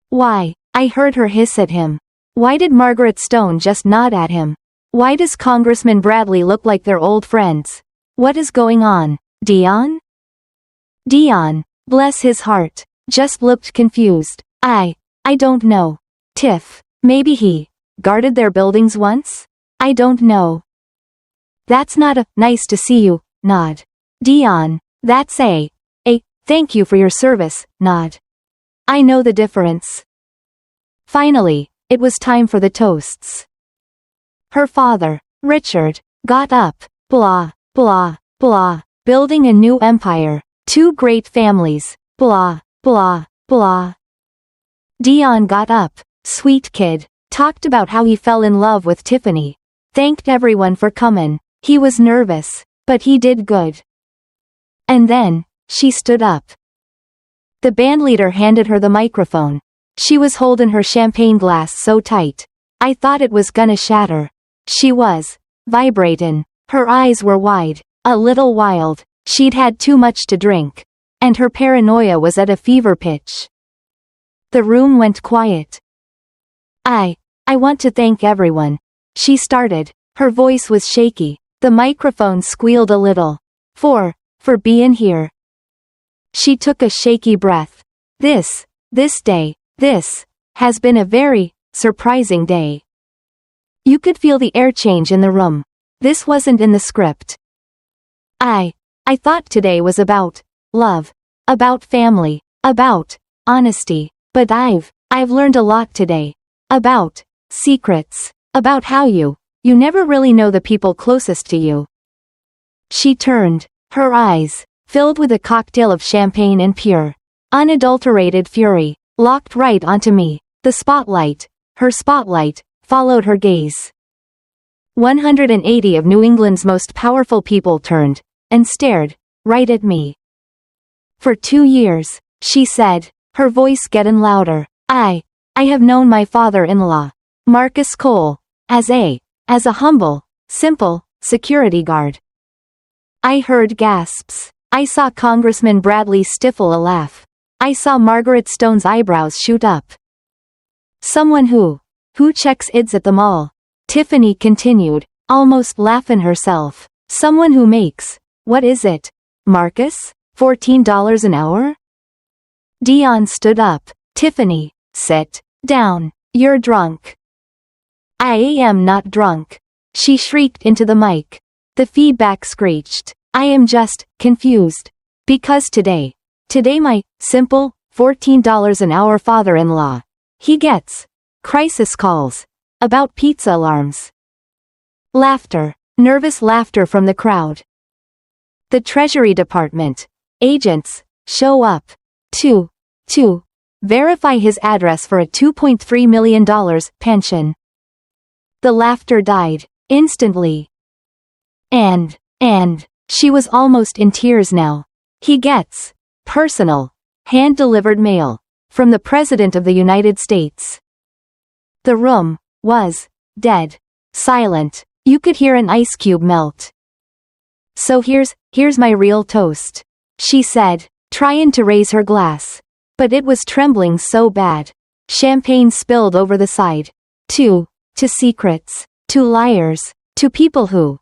Why? I heard her hiss at him. Why did Margaret Stone just nod at him? Why does Congressman Bradley look like they're old friends? What is going on? Dion? Dion, bless his heart, just looked confused. I don't know. Tiff, maybe he guarded their buildings once? I don't know. That's not a nice to see you nod. Dion, that's a thank you for your service nod. I know the difference. Finally, it was time for the toasts. Her father, Richard, got up. Blah, blah, blah. Building a new empire. Two great families. Blah, blah, blah. Dion got up. Sweet kid. Talked about how he fell in love with Tiffany. Thanked everyone for coming. He was nervous, but he did good. And then, she stood up. The bandleader handed her the microphone. She was holding her champagne glass so tight, I thought it was gonna shatter. She was vibrating. Her eyes were wide, a little wild. She'd had too much to drink, and her paranoia was at a fever pitch. The room went quiet. I want to thank everyone. She started. Her voice was shaky. The microphone squealed a little. For being here. She took a shaky breath. This day, this has been a very surprising day. You could feel the air change in the room. This wasn't in the script. I thought today was about love, about family, about honesty, but I've learned a lot today. About secrets, about how you never really know the people closest to you. She turned, her eyes, filled with a cocktail of champagne and pure, unadulterated fury, locked right onto me. The spotlight, her spotlight, followed her gaze. 180 of New England's most powerful people turned, and stared, right at me. For 2 years, she said, her voice getting louder, I have known my father-in-law, Marcus Cole, as a humble, simple, security guard. I heard gasps. I saw Congressman Bradley stifle a laugh. I saw Margaret Stone's eyebrows shoot up. Someone who checks IDs at the mall, Tiffany continued, almost laughing herself. Someone who makes, what is it, Marcus? $14 an hour? Dion stood up. Tiffany, sit down. You're drunk. I am not drunk. She shrieked into the mic. The feedback screeched. I am just confused. Because today my simple, $14 an hour father-in-law, he gets crisis calls about pizza alarms. Laughter, nervous laughter from the crowd. The Treasury Department agents show up to verify his address for a $2.3 million pension. The laughter died instantly. And she was almost in tears now. He gets personal, hand-delivered mail from the President of the United States. The room was dead silent. You could hear an ice cube melt. So here's my real toast, she said, trying to raise her glass. But it was trembling so bad. Champagne spilled over the side. To secrets, to liars, to people who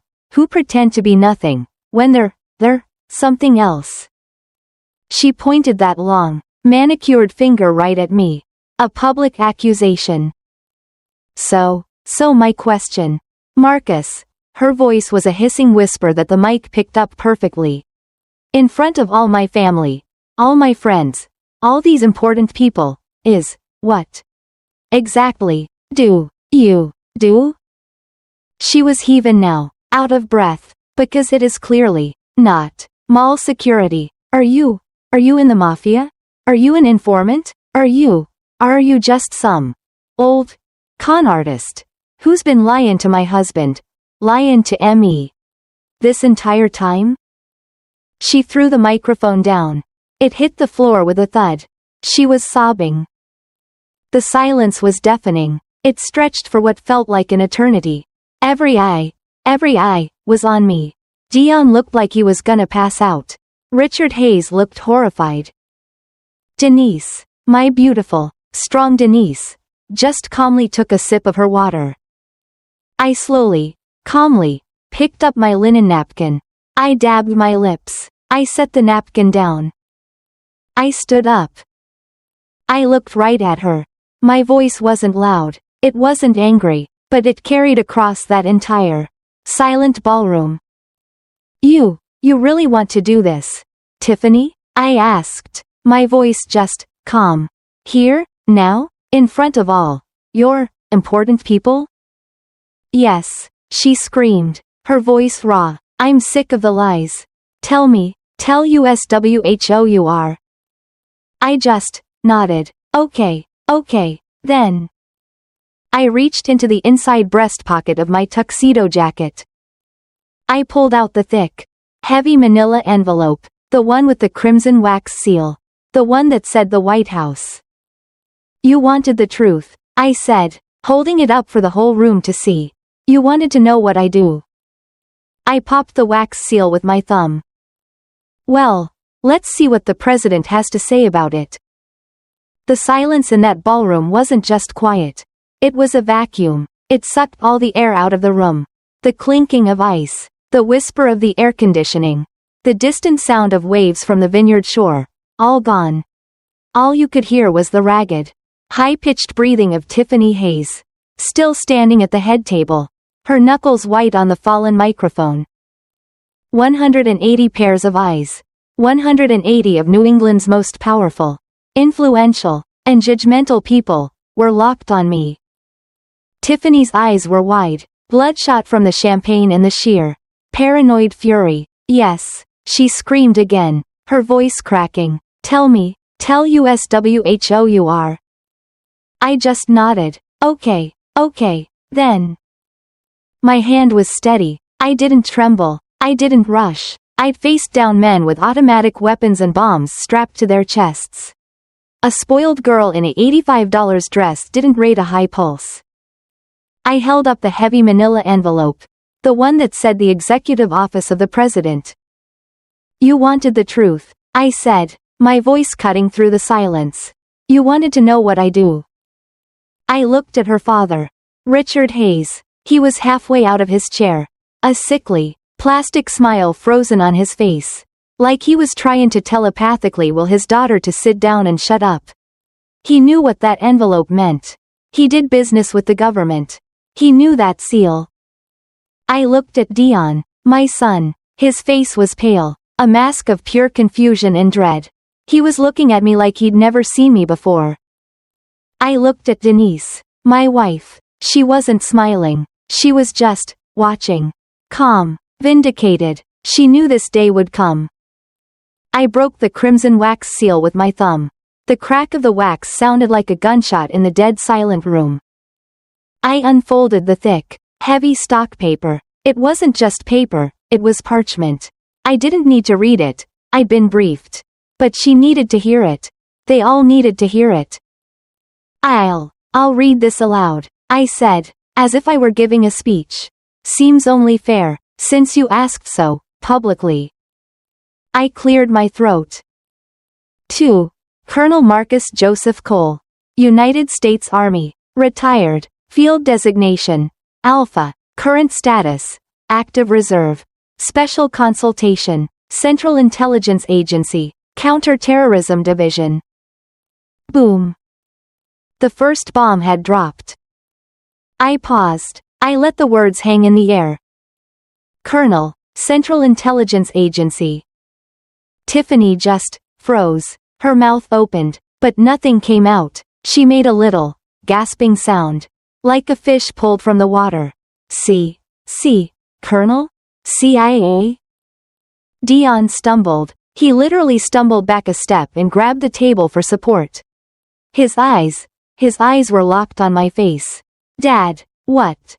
pretend to be nothing, when they're something else. She pointed that long, manicured finger right at me. A public accusation. So my question. Marcus. Her voice was a hissing whisper that the mic picked up perfectly. In front of all my family, all my friends, all these important people, is, what exactly do you do? She was heaving now, out of breath, because it is clearly not mall security. Are you in the mafia? Are you an informant? Are you just some old con artist who's been lying to my husband, lying to me this entire time? She threw the microphone down. It hit the floor with a thud. She was sobbing. The silence was deafening. It stretched for what felt like an eternity. Every eye was on me. Dion looked like he was gonna pass out. Richard Hayes looked horrified. Denise, my beautiful, strong Denise, just calmly took a sip of her water. I slowly, calmly, picked up my linen napkin. I dabbed my lips. I set the napkin down. I stood up. I looked right at her. My voice wasn't loud. It wasn't angry, but it carried across that entire silent ballroom. You really want to do this, Tiffany? I asked, my voice just calm. Here, now, in front of all your important people? Yes, she screamed, her voice raw. I'm sick of the lies. Tell me, tell USWHOUR. I just nodded. Okay, then. I reached into the inside breast pocket of my tuxedo jacket. I pulled out the thick, heavy manila envelope, the one with the crimson wax seal, the one that said the White House. You wanted the truth, I said, holding it up for the whole room to see. You wanted to know what I do. I popped the wax seal with my thumb. Well, let's see what the president has to say about it. The silence in that ballroom wasn't just quiet. It was a vacuum. It sucked all the air out of the room. The clinking of ice, the whisper of the air conditioning, the distant sound of waves from the vineyard shore, all gone. All you could hear was the ragged, high-pitched breathing of Tiffany Hayes, still standing at the head table, her knuckles white on the fallen microphone. 180 pairs of eyes. 180 of New England's most powerful, influential, and judgmental people were locked on me. Tiffany's eyes were wide, bloodshot from the champagne and the sheer, paranoid fury. Yes, she screamed again, her voice cracking. Tell me, tell us who you are. I just nodded. Okay, then. My hand was steady. I didn't tremble. I didn't rush. I'd faced down men with automatic weapons and bombs strapped to their chests. A spoiled girl in a $85 dress didn't rate a high pulse. I held up the heavy manila envelope, the one that said the executive office of the president. You wanted the truth, I said, my voice cutting through the silence. You wanted to know what I do. I looked at her father, Richard Hayes. He was halfway out of his chair, a sickly, plastic smile frozen on his face, like he was trying to telepathically will his daughter to sit down and shut up. He knew what that envelope meant. He did business with the government. He knew that seal. I looked at Dion, my son. His face was pale, a mask of pure confusion and dread. He was looking at me like he'd never seen me before. I looked at Denise, my wife. She wasn't smiling. She was just watching. Calm, vindicated. She knew this day would come. I broke the crimson wax seal with my thumb. The crack of the wax sounded like a gunshot in the dead silent room. I unfolded the thick, heavy stock paper. It wasn't just paper, it was parchment. I didn't need to read it. I'd been briefed. But she needed to hear it. They all needed to hear it. I'll read this aloud, I said, as if I were giving a speech. Seems only fair, since you asked so, publicly. I cleared my throat. To Colonel Marcus Joseph Cole, United States Army, retired, field designation, Alpha, current status, active reserve, special consultation, Central Intelligence Agency, Counter-Terrorism Division. Boom. The first bomb had dropped. I paused. I let the words hang in the air. Colonel, Central Intelligence Agency. Tiffany just froze. Her mouth opened, but nothing came out. She made a little, gasping sound, like a fish pulled from the water. Colonel? CIA? Dion stumbled. He literally stumbled back a step and grabbed the table for support. His eyes were locked on my face. Dad, what?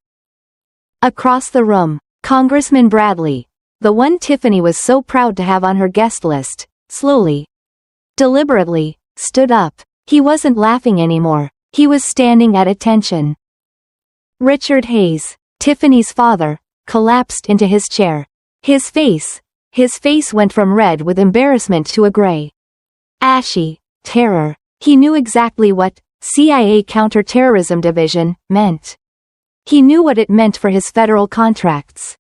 Across the room, Congressman Bradley, the one Tiffany was so proud to have on her guest list, slowly, deliberately, stood up. He wasn't laughing anymore. He was standing at attention. Richard Hayes, Tiffany's father, collapsed into his chair. His face went from red with embarrassment to a gray, ashy terror. He knew exactly what CIA Counterterrorism Division meant. He knew what it meant for his federal contracts.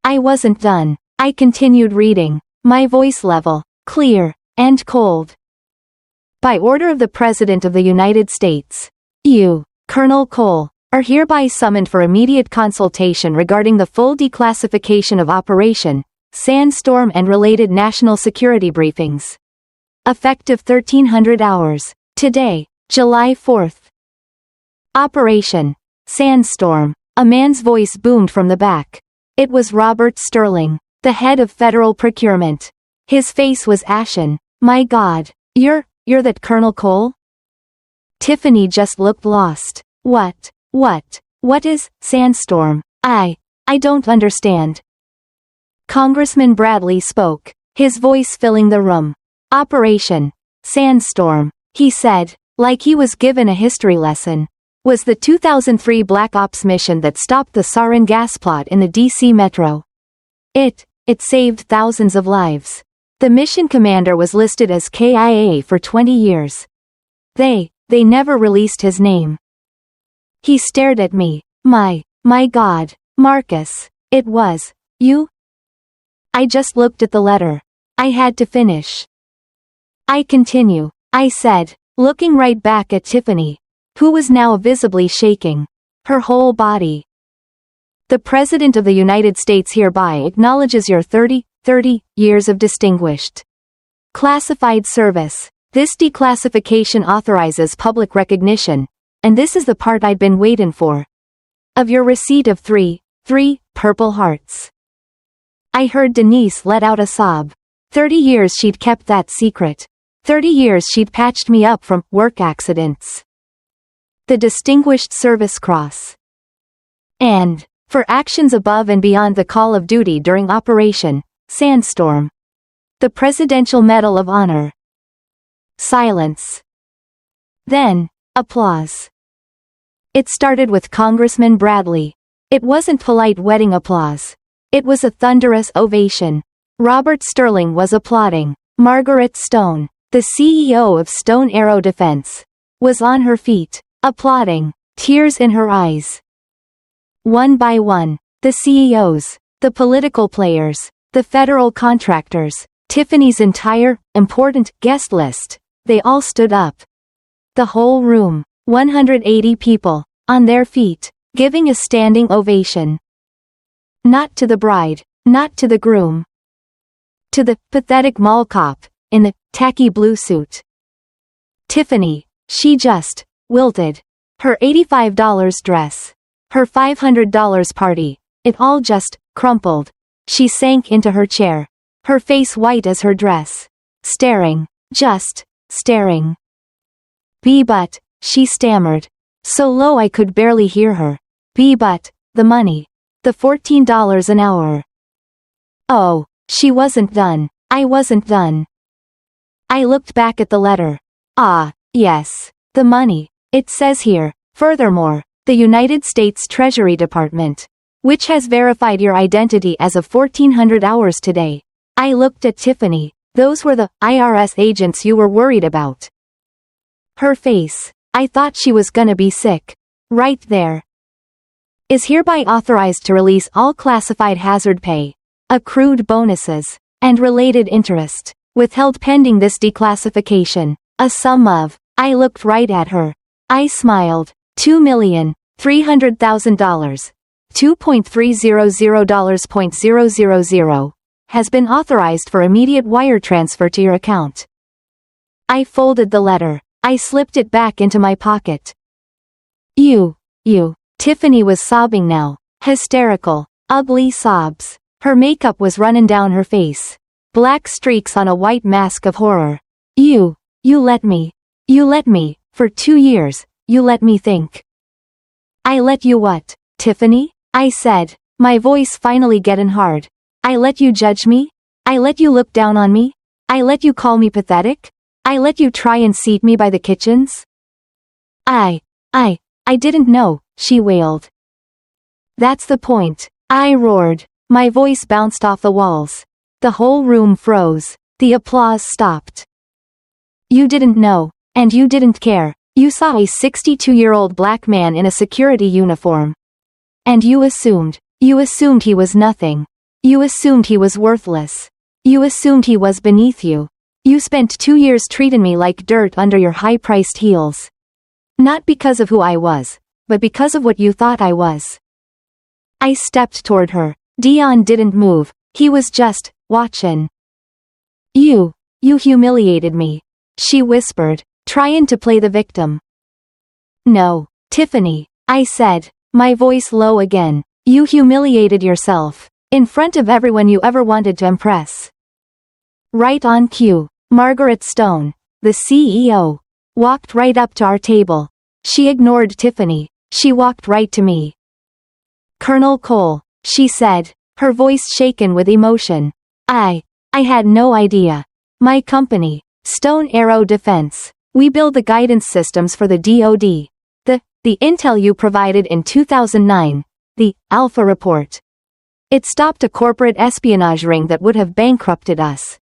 I wasn't done. I continued reading, my voice level, clear, and cold. By order of the President of the United States, you, Colonel Cole, are hereby summoned for immediate consultation regarding the full declassification of Operation Sandstorm and related national security briefings. Effective 1300 hours. Today, July 4th. Operation Sandstorm. A man's voice boomed from the back. It was Robert Sterling, the head of federal procurement. His face was ashen. My God, you're that Colonel Cole? Tiffany just looked lost. What is Sandstorm? I don't understand. Congressman Bradley spoke, his voice filling the room. Operation Sandstorm, he said, like he was given a history lesson, was the 2003 Black Ops mission that stopped the sarin gas plot in the D.C. metro. It saved thousands of lives. The mission commander was listed as KIA for 20 years. They never released his name. He stared at me. My God, Marcus, it was you? I just looked at the letter. I had to finish. I continue, I said, looking right back at Tiffany, who was now visibly shaking. Her whole body. The President of the United States hereby acknowledges your 30 years of distinguished classified service. This declassification authorizes public recognition, and this is the part I'd been waiting for, of your receipt of three Purple Hearts. I heard Denise let out a sob. 30 years she'd kept that secret. 30 years she'd patched me up from work accidents. The Distinguished Service Cross. And, for actions above and beyond the call of duty during Operation Sandstorm, the Presidential Medal of Honor. Silence. Then, applause. It started with Congressman Bradley. It wasn't polite wedding applause. It was a thunderous ovation. Robert Sterling was applauding. Margaret Stone, the CEO of Stone Aero Defense, was on her feet, applauding, tears in her eyes. One by one, the CEOs, the political players, the federal contractors, Tiffany's entire, important guest list, they all stood up. The whole room, 180 people, on their feet, giving a standing ovation. Not to the bride, not to the groom. To the pathetic mall cop, in the tacky blue suit. Tiffany, she just wilted. Her $85 dress. Her $500 party, it all just crumpled. She sank into her chair. Her face white as her dress. Staring, just staring. But, she stammered. So low I could barely hear her. But, the money. The $14 an hour. Oh, she wasn't done. I wasn't done. I looked back at the letter. Ah, yes. The money. It says here, furthermore, the United States Treasury Department, which has verified your identity as of 1400 hours today. I looked at Tiffany. Those were the IRS agents you were worried about. Her face. I thought she was gonna be sick. Right there. Is hereby authorized to release all classified hazard pay, accrued bonuses, and related interest, withheld pending this declassification, a sum of, I looked right at her. I smiled, $2,300,000, $2.300.000, has been authorized for immediate wire transfer to your account. I folded the letter. I slipped it back into my pocket. You. Tiffany was sobbing now. Hysterical, ugly sobs. Her makeup was running down her face. Black streaks on a white mask of horror. You let me, for 2 years, you let me think. I let you what, Tiffany? I said, my voice finally getting hard. I let you judge me? I let you look down on me? I let you call me pathetic? I let you try and seat me by the kitchens? I didn't know, she wailed. That's the point, I roared. My voice bounced off the walls. The whole room froze. The applause stopped. You didn't know, and you didn't care. You saw a 62-year-old black man in a security uniform. And you assumed he was nothing. You assumed he was worthless. You assumed he was beneath you. You spent 2 years treating me like dirt under your high-priced heels. Not because of who I was, but because of what you thought I was. I stepped toward her. Dion didn't move. He was just watching. You humiliated me, she whispered, trying to play the victim. No, Tiffany, I said, my voice low again. You humiliated yourself, in front of everyone you ever wanted to impress. Right on cue, Margaret Stone, the CEO, walked right up to our table. She ignored Tiffany. She walked right to me. Colonel Cole, she said, her voice shaken with emotion. I had no idea. My company, Stone Aero Defense, we build the guidance systems for the DoD. The intel you provided in 2009, the Alpha Report. It stopped a corporate espionage ring that would have bankrupted us.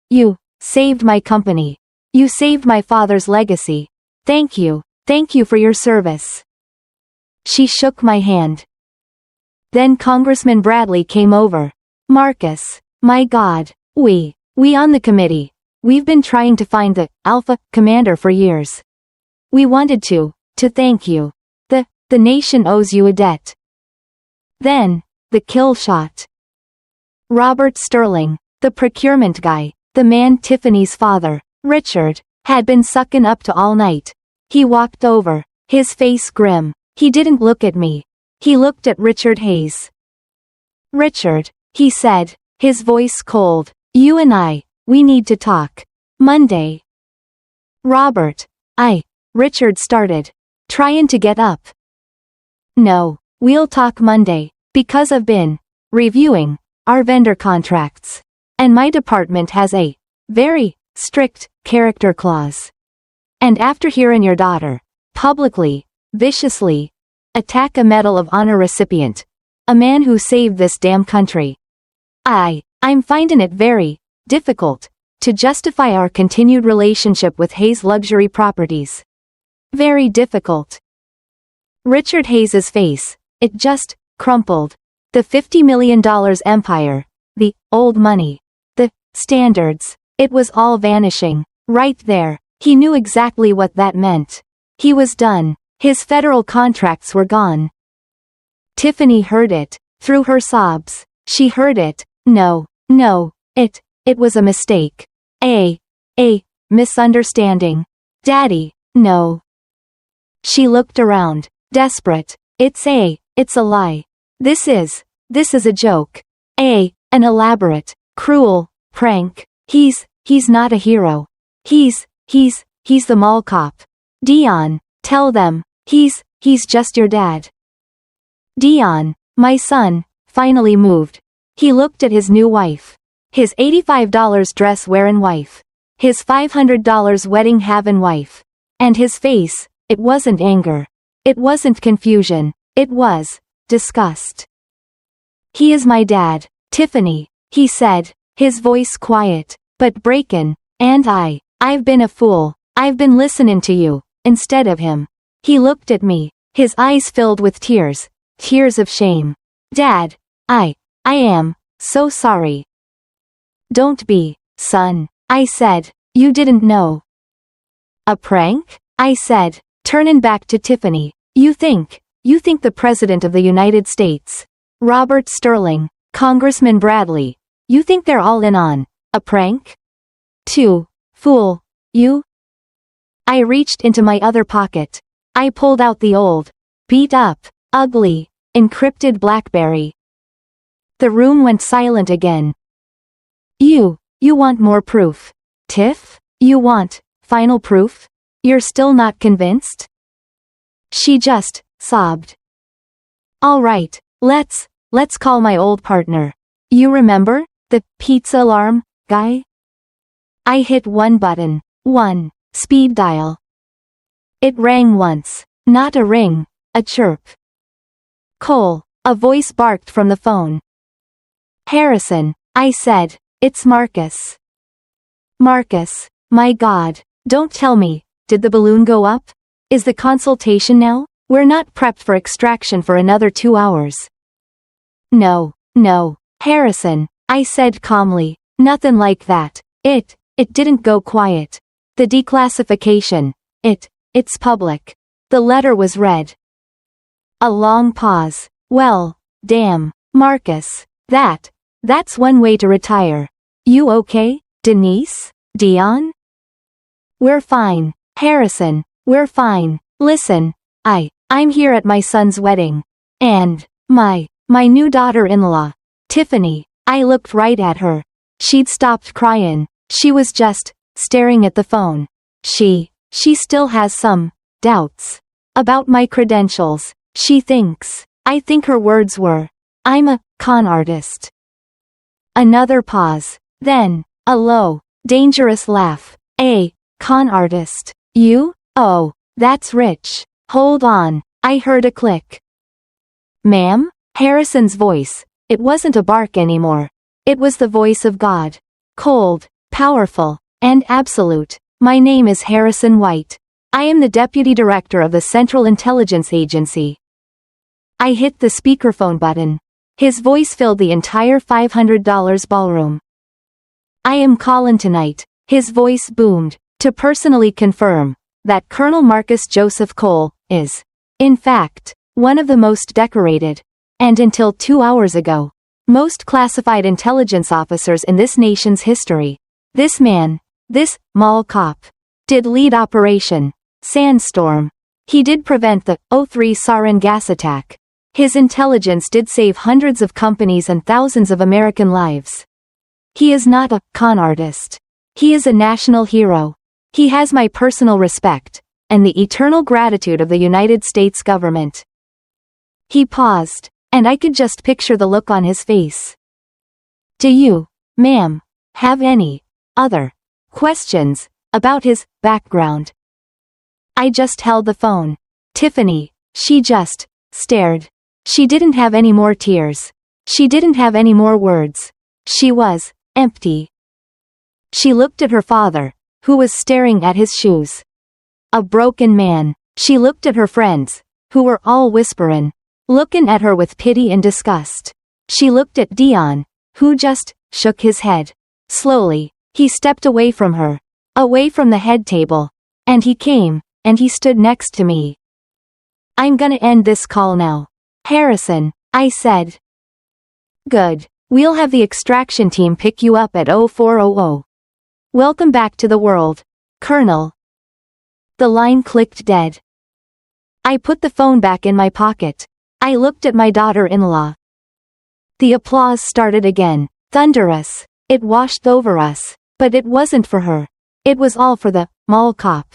You saved my company. You saved my father's legacy. Thank you for your service. She shook my hand. Then Congressman Bradley came over. Marcus, my God, we on the committee, we've been trying to find the Alpha commander for years. We wanted to thank you. The nation owes you a debt. Then, the kill shot. Robert Sterling, the procurement guy, the man Tiffany's father, Richard, had been sucking up to all night. He walked over, his face grim. He didn't look at me. He looked at Richard Hayes. "Richard," he said, his voice cold, "you and we need to talk. Monday." "Robert." Richard started, trying to get up. "No, we'll talk Monday, because I've been reviewing our vendor contracts. And my department has a very strict character clause. And after hearing your daughter publicly, viciously, attack a Medal of Honor recipient, a man who saved this damn country, I'm finding it very difficult to justify our continued relationship with Hayes Luxury Properties. Very difficult." Richard Hayes's face, it just crumpled. The $50 million empire, the old money, the standards, it was all vanishing. Right there, he knew exactly what that meant. He was done. His federal contracts were gone. Tiffany heard it, through her sobs. She heard it. No, it was a mistake. A misunderstanding. Daddy, no. She looked around, desperate. It's a lie. This is a joke. An elaborate, cruel prank. He's not a hero. He's the mall cop. Dion, tell them, he's just your dad. Dion, my son, finally moved. He looked at his new wife. His $85 dress wearing wife. His $500 wedding having wife. And his face, it wasn't anger. It wasn't confusion. It was disgust. "He is my dad, Tiffany," he said, his voice quiet, but breaking, "and I've been a fool. I've been listening to you, instead of him." He looked at me, his eyes filled with tears of shame. "Dad, I am so sorry." "Don't be, son," I said, "you didn't know." "A prank?" I said, turning back to Tiffany. You think the President of the United States, Robert Sterling, Congressman Bradley, you think they're all in on a prank? To fool you?" I reached into my other pocket. I pulled out the old, beat-up, ugly, encrypted BlackBerry. The room went silent again. You want more proof, Tiff? You want final proof? You're still not convinced?" She just sobbed. "All right, let's call my old partner. You remember, the pizza alarm guy?" I hit one button, speed dial. It rang once, not a ring, a chirp. "Cole," a voice barked from the phone. "Harrison," I said, "it's Marcus." "Marcus, my God, don't tell me, did the balloon go up? Is the consultation now? We're not prepped for extraction for another 2 hours." No, Harrison," I said calmly, "nothing like that. It didn't go quiet. The declassification, it's public." The letter was read. A long pause. "Well, damn, Marcus, that's one way to retire. You okay, Denise? Dion?" "We're fine, Harrison, we're fine. Listen, I'm here at my son's wedding. And my new daughter-in-law, Tiffany." I looked right at her. She'd stopped crying. She was just staring at the phone. She still has some doubts about my credentials. She thinks, I think her words were, I'm a con artist. Another pause. Then, a low, dangerous laugh. "A con artist? You? Oh, that's rich. Hold on." I heard a click. "Ma'am?" Harrison's voice. It wasn't a bark anymore. It was the voice of God. Cold, powerful, and absolute. "My name is Harrison White. I am the Deputy Director of the Central Intelligence Agency." I hit the speakerphone button. His voice filled the entire $500 ballroom. "I am calling tonight," his voice boomed, "to personally confirm that Colonel Marcus Joseph Cole is, in fact, one of the most decorated And until 2 hours ago, most classified intelligence officers in this nation's history, this man, this mall cop, did lead Operation Sandstorm. He did prevent the '03 sarin gas attack. His intelligence did save hundreds of companies and thousands of American lives. He is not a con artist. He is a national hero. He has my personal respect, and the eternal gratitude of the United States government. He paused, and I could just picture the look on his face. Do you, ma'am, have any other questions about his background? I just held the phone. Tiffany, she just stared. She didn't have any more tears. She didn't have any more words. She was empty. She looked at her father, who was staring at his shoes. A broken man. She looked at her friends, who were all whisperin', lookin' at her with pity and disgust. She looked at Dion, who just shook his head. Slowly, he stepped away from her, away from the head table, and he came, and he stood next to me. I'm gonna end this call now. Harrison, I said. Good. We'll have the extraction team pick you up at 0400. Welcome back to the world, Colonel. The line clicked dead. I put the phone back in my pocket. I looked at my daughter-in-law. The applause started again, thunderous. It washed over us, but it wasn't for her. It was all for the mall cop.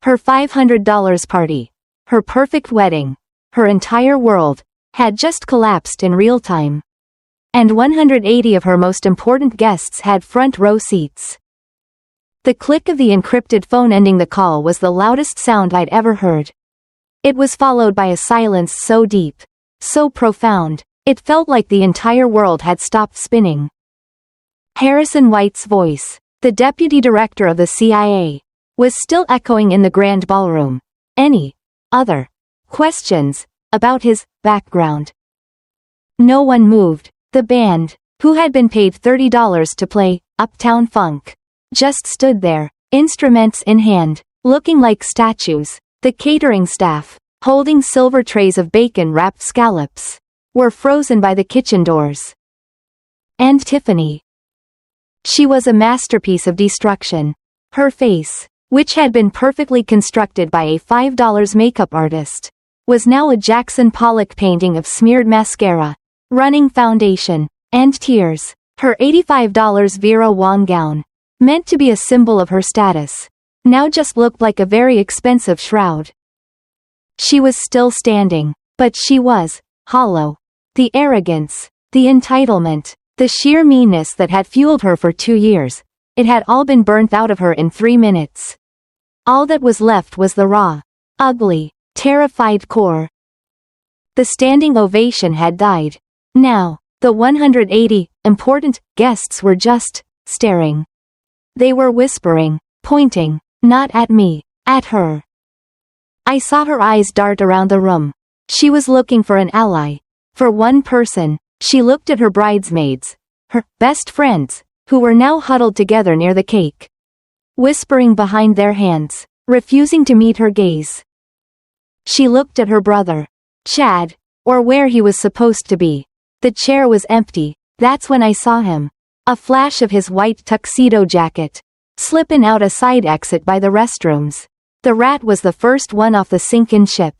Her $500 party, her perfect wedding, her entire world, had just collapsed in real time. And 180 of her most important guests had front row seats. The click of the encrypted phone ending the call was the loudest sound I'd ever heard. It was followed by a silence so deep, so profound, it felt like the entire world had stopped spinning. Harrison White's voice, the deputy director of the CIA, was still echoing in the grand ballroom. Any other questions about his background? No one moved. The band, who had been paid $30 to play Uptown Funk, just stood there, instruments in hand, looking like statues. The catering staff, holding silver trays of bacon-wrapped scallops, were frozen by the kitchen doors. And Tiffany. She was a masterpiece of destruction. Her face, which had been perfectly constructed by a $5 makeup artist, was now a Jackson Pollock painting of smeared mascara, running foundation, and tears. Her $85 Vera Wang gown, meant to be a symbol of her status, now just looked like a very expensive shroud. She was still standing, but she was hollow. The arrogance, the entitlement, the sheer meanness that had fueled her for 2 years, it had all been burnt out of her in 3 minutes. All that was left was the raw, ugly, terrified core. The standing ovation had died. Now, the 180 important guests were just staring. They were whispering, pointing, not at me, at her. I saw her eyes dart around the room. She was looking for an ally. For one person. She looked at her bridesmaids, her best friends, who were now huddled together near the cake, whispering behind their hands, refusing to meet her gaze. She looked at her brother, Chad, or where he was supposed to be. The chair was empty. That's when I saw him. A flash of his white tuxedo jacket, slipping out a side exit by the restrooms. The rat was the first one off the sinking ship.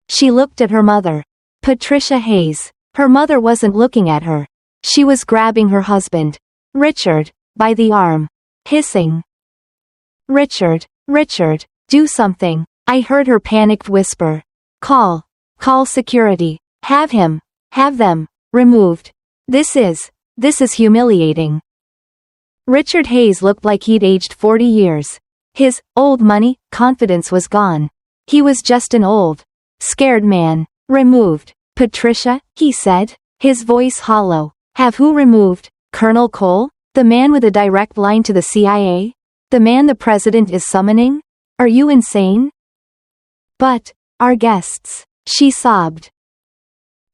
She looked at her mother, Patricia Hayes. Her mother wasn't looking at her. She was grabbing her husband, Richard, by the arm, hissing. Richard, Richard, do something. I heard her panicked whisper. Call security. Have them, removed. This is humiliating. Richard Hayes looked like he'd aged 40 years. His old money confidence was gone. He was just an old, scared man. Removed. Patricia, he said, his voice hollow. Have who removed? Colonel Cole? The man with a direct line to the CIA? The man the president is summoning? Are you insane? But, our guests, she sobbed.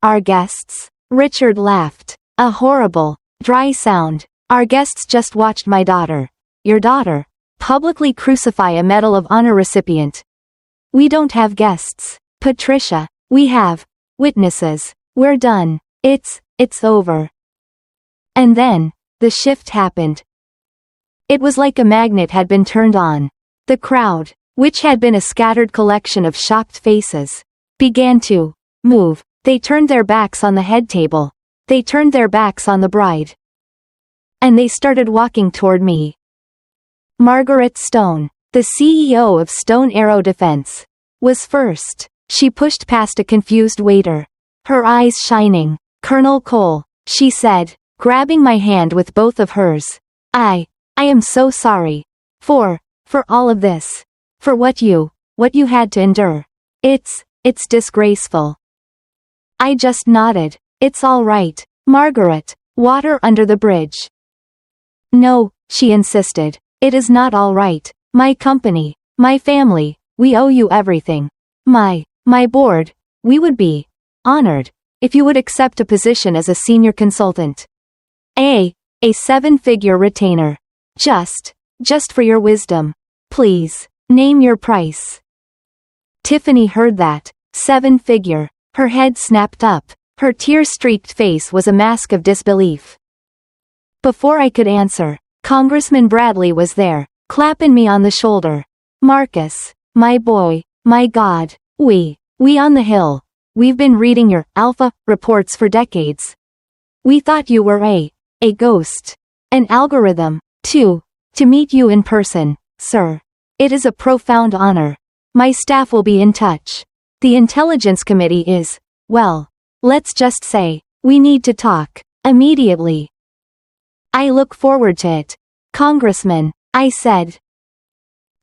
Our guests? Richard laughed. A horrible, dry sound. Our guests just watched my daughter, your daughter, publicly crucify a Medal of Honor recipient. We don't have guests, Patricia. We have Witnesses. We're done. It's over. And then, the shift happened. It was like a magnet had been turned on. The crowd, which had been a scattered collection of shocked faces, began to move. They turned their backs on the head table. They turned their backs on the bride. And they started walking toward me. Margaret Stone, the CEO of Stone Aero Defense, was first. She pushed past a confused waiter, her eyes shining. "Colonel Cole," she said, grabbing my hand with both of hers. I am so sorry. For all of this. For what you had to endure. It's disgraceful." I just nodded. "It's all right, Margaret. Water under the bridge." "No," she insisted. "It is not all right. My company, my family, we owe you everything. My board, we would be honored if you would accept a position as a senior consultant. A 7-figure retainer. Just for your wisdom. Please, name your price." Tiffany heard that. 7-figure. Her head snapped up. Her tear-streaked face was a mask of disbelief. Before I could answer, Congressman Bradley was there, clapping me on the shoulder. "Marcus, my boy, my God, we on the Hill, we've been reading your alpha reports for decades. We thought you were a ghost. An algorithm. To meet you in person, sir. It is a profound honor. My staff will be in touch. The Intelligence Committee is, well, let's just say, we need to talk, immediately." "I look forward to it, Congressman," I said.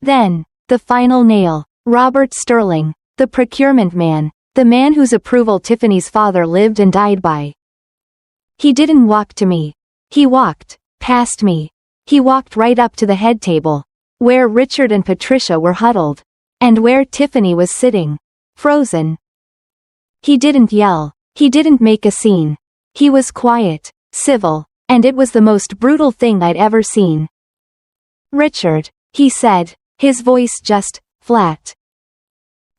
Then, the final nail. Robert Sterling, the procurement man, the man whose approval Tiffany's father lived and died by. He didn't walk to me. He walked past me. He walked right up to the head table, where Richard and Patricia were huddled, and where Tiffany was sitting, frozen. He didn't yell. He didn't make a scene. He was quiet, civil, and it was the most brutal thing I'd ever seen. "Richard," he said, his voice just flat.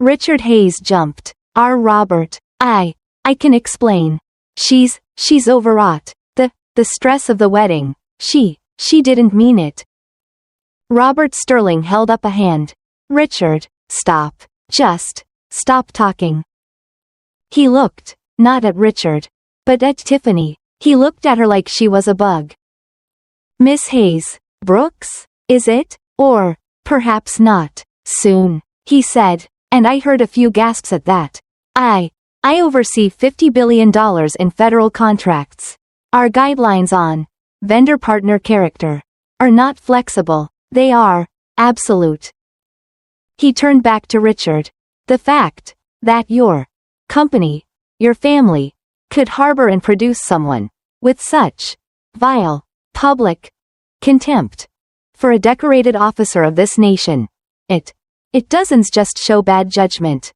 Richard Hayes jumped. Robert, I can explain. She's overwrought. The stress of the wedding. She didn't mean it." Robert Sterling held up a hand. "Richard, stop. Just stop talking." He looked, not at Richard, but at Tiffany. He looked at her like she was a bug. "Miss Hayes, Brooks, is it? Or, perhaps not, soon," he said, and I heard a few gasps at that. I oversee $50 billion in federal contracts. Our guidelines on vendor partner character are not flexible, they are absolute." He turned back to Richard. "The fact that your company, your family, could harbor and produce someone with such vile public contempt for a decorated officer of this nation, it doesn't just show bad judgment.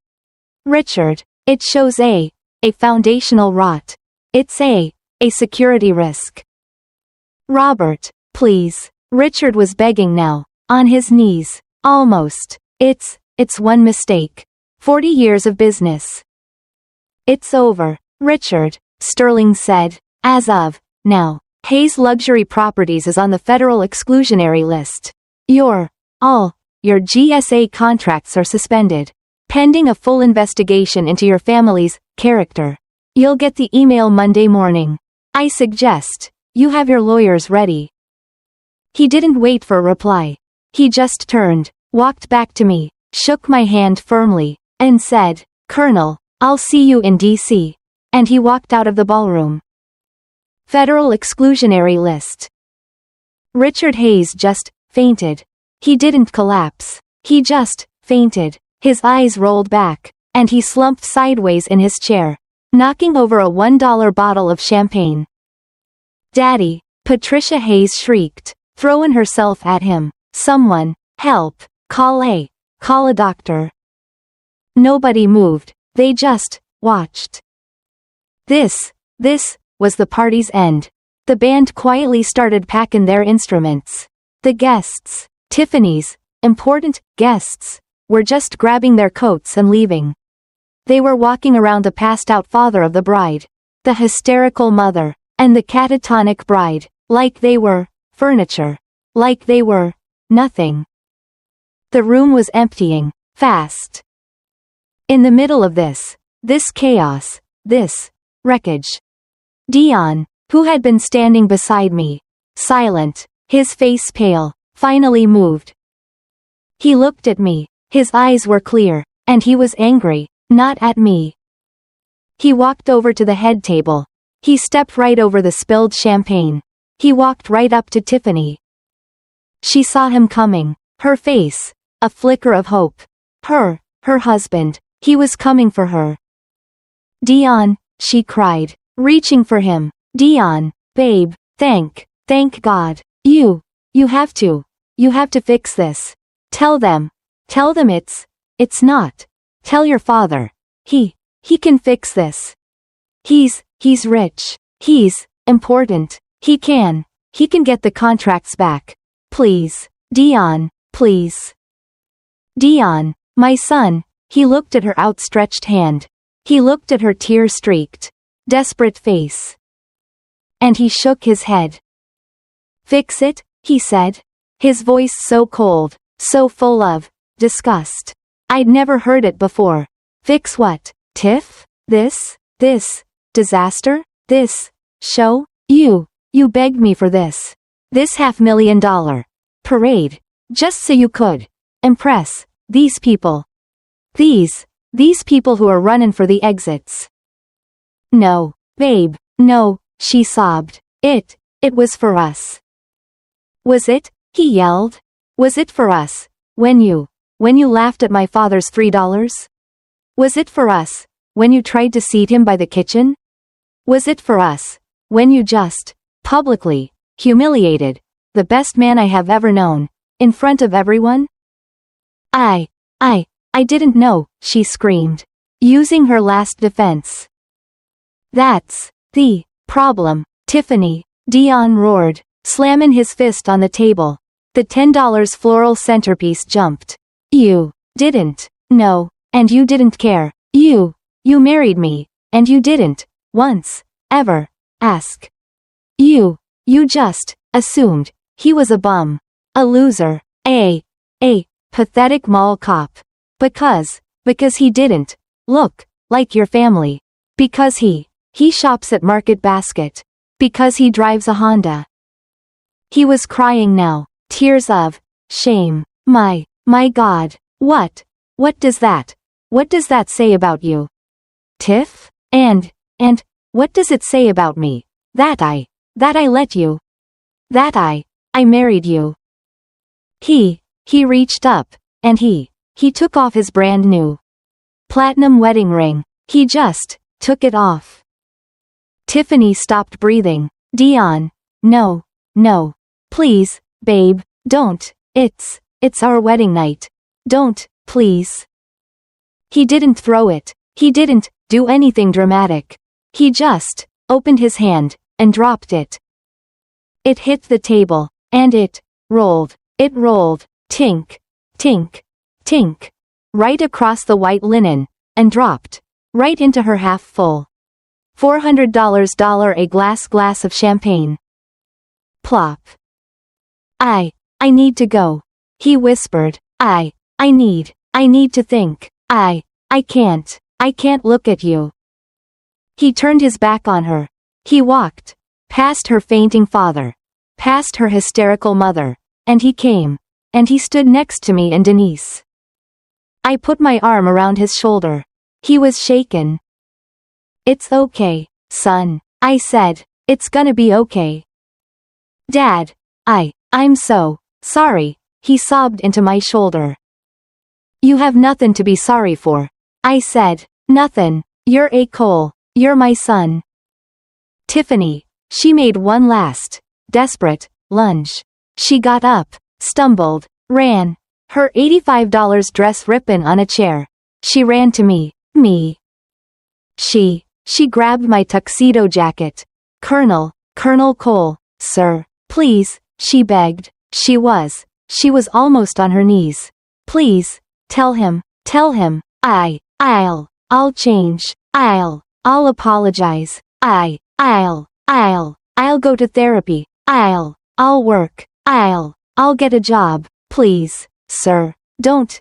Richard, it shows a foundational rot. It's a security risk." "Robert, please." Richard was begging now, on his knees, almost. It's one mistake. 40 years of business. "It's over, Richard," Sterling said. "As of now, Hayes Luxury Properties is on the federal exclusionary list. All your GSA contracts are suspended, pending a full investigation into your family's character. You'll get the email Monday morning. I suggest you have your lawyers ready." He didn't wait for a reply. He just turned, walked back to me, shook my hand firmly, and said, "Colonel, I'll see you in D.C." And he walked out of the ballroom. Federal exclusionary list. Richard Hayes just fainted. He didn't collapse. He just fainted. His eyes rolled back, and he slumped sideways in his chair, knocking over a $1 bottle of champagne. "Daddy," Patricia Hayes shrieked, throwing herself at him. "Someone, help, call a doctor." Nobody moved. They just watched. This was the party's end. The band quietly started packing their instruments. The guests, Tiffany's important guests, were just grabbing their coats and leaving. They were walking around the passed-out father of the bride, the hysterical mother, and the catatonic bride, like they were furniture. Like they were nothing. The room was emptying, fast. In the middle of this chaos, this wreckage, Dion, who had been standing beside me, silent, his face pale, finally moved. He looked at me, his eyes were clear, and he was angry, not at me. He walked over to the head table. He stepped right over the spilled champagne. He walked right up to Tiffany. She saw him coming, her face, a flicker of hope. Her husband, he was coming for her. Dion, she cried, reaching for him. Dion, babe, thank God. You have to fix this. Tell them it's not. Tell your father. He can fix this. He's rich. He's important. He can get the contracts back. Please, Dion, please. Dion, my son. He looked at her outstretched hand. He looked at her tear-streaked, desperate face. And he shook his head. Fix it, he said. His voice so cold, so full of disgust. I'd never heard it before. Fix what, Tiff? This disaster? This show? You begged me for this. This $500,000 parade. Just so you could impress these people. These people who are running for the exits. No, babe, no, she sobbed. It was for us. Was it? He yelled. Was it for us? When you laughed at my father's $3? Was it for us? When you tried to seat him by the kitchen? Was it for us? When you just publicly humiliated the best man I have ever known in front of everyone? I didn't know, she screamed, using her last defense. That's the problem, Tiffany, Dion roared, slamming his fist on the table. The $10 floral centerpiece jumped. You didn't know, and you didn't care. You married me, and you didn't once ever ask. You just assumed he was a bum, a loser, a pathetic mall cop. Because he didn't look like your family. Because he shops at Market Basket. Because he drives a Honda. He was crying now, tears of shame. My God, what does that say about you, Tiff? And what does it say about me? That I let you. That I married you. He reached up, and he took off his brand new platinum wedding ring. He just took it off. Tiffany stopped breathing. Dion, no, please, babe, don't. It's our wedding night. Don't, please. He didn't throw it. He didn't do anything dramatic. He just opened his hand and dropped it. It hit the table, and it rolled, tink, tink, tink, right across the white linen, and dropped right into her half-full $400 a glass of champagne. Plop. I need to go, he whispered. I need to think. I can't look at you. He turned his back on her. He walked past her fainting father, past her hysterical mother, and he came, and he stood next to me and Denise. I put my arm around his shoulder. He was shaken. It's okay, son, I said. It's gonna be okay. Dad, I'm so sorry, he sobbed into my shoulder. You have nothing to be sorry for, I said. Nothing. You're a Cole. You're my son. Tiffany. She made one last, desperate, lunge. She got up, stumbled, ran, her $85 dress ripping on a chair. She ran to me. She grabbed my tuxedo jacket. Colonel Cole, sir, please, she begged. She was almost on her knees. Please, tell him, I'll change. I'll apologize. I'll go to therapy. I'll work. I'll get a job. Please, sir, don't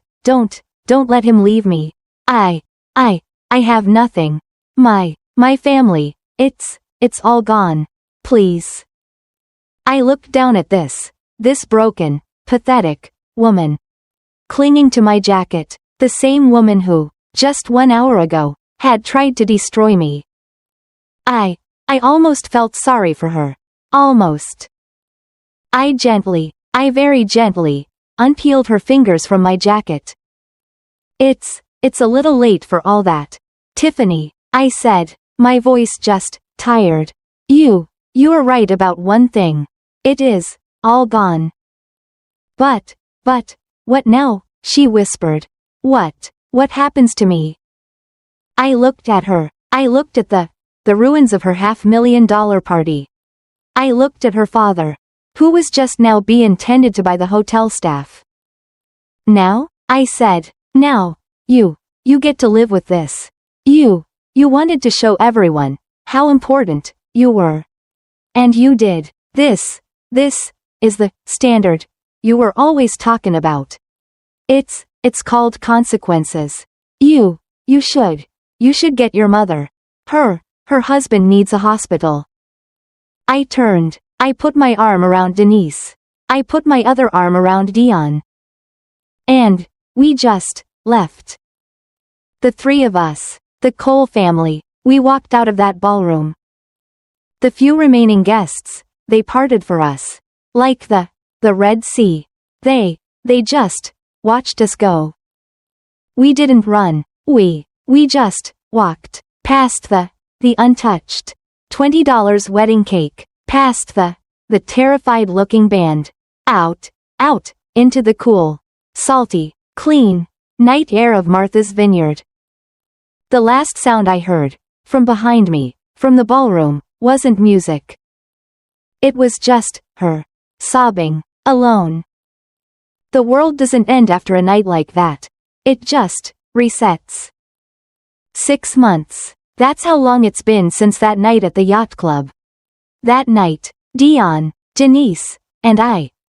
let him leave me. I have nothing. My family, it's all gone. Please. I looked down at this broken, pathetic woman, clinging to my jacket, the same woman who, just 1 hour ago, had tried to destroy me. I almost felt sorry for her. Almost. I very gently, unpeeled her fingers from my jacket. It's a little late for all that, Tiffany, I said, my voice just tired. You are right about one thing. It is all gone. But, what now? She whispered. What happens to me? I looked at her. I looked at the ruins of her $500,000 party. I looked at her father, who was just now being tended to by the hotel staff. Now, I said, now, you get to live with this. You wanted to show everyone how important you were. And you did. This is the standard you were always talking about. It's called consequences. You should get your mother. Her husband needs a hospital. I turned. I put my arm around Denise. I put my other arm around Dion. And we just left. The three of us, the Cole family, we walked out of that ballroom. The few remaining guests, they parted for us. Like the Red Sea. They just watched us go. We didn't run. We just walked past the untouched $20 wedding cake, past the terrified looking band, out into the cool, salty, clean night air of Martha's Vineyard. The last sound I heard, from behind me, from the ballroom, wasn't music. It was just her, sobbing, alone. The world doesn't end after a night like that. It just resets. 6 months. That's how long it's been since that night at the yacht club. That night, Dion, Denise, and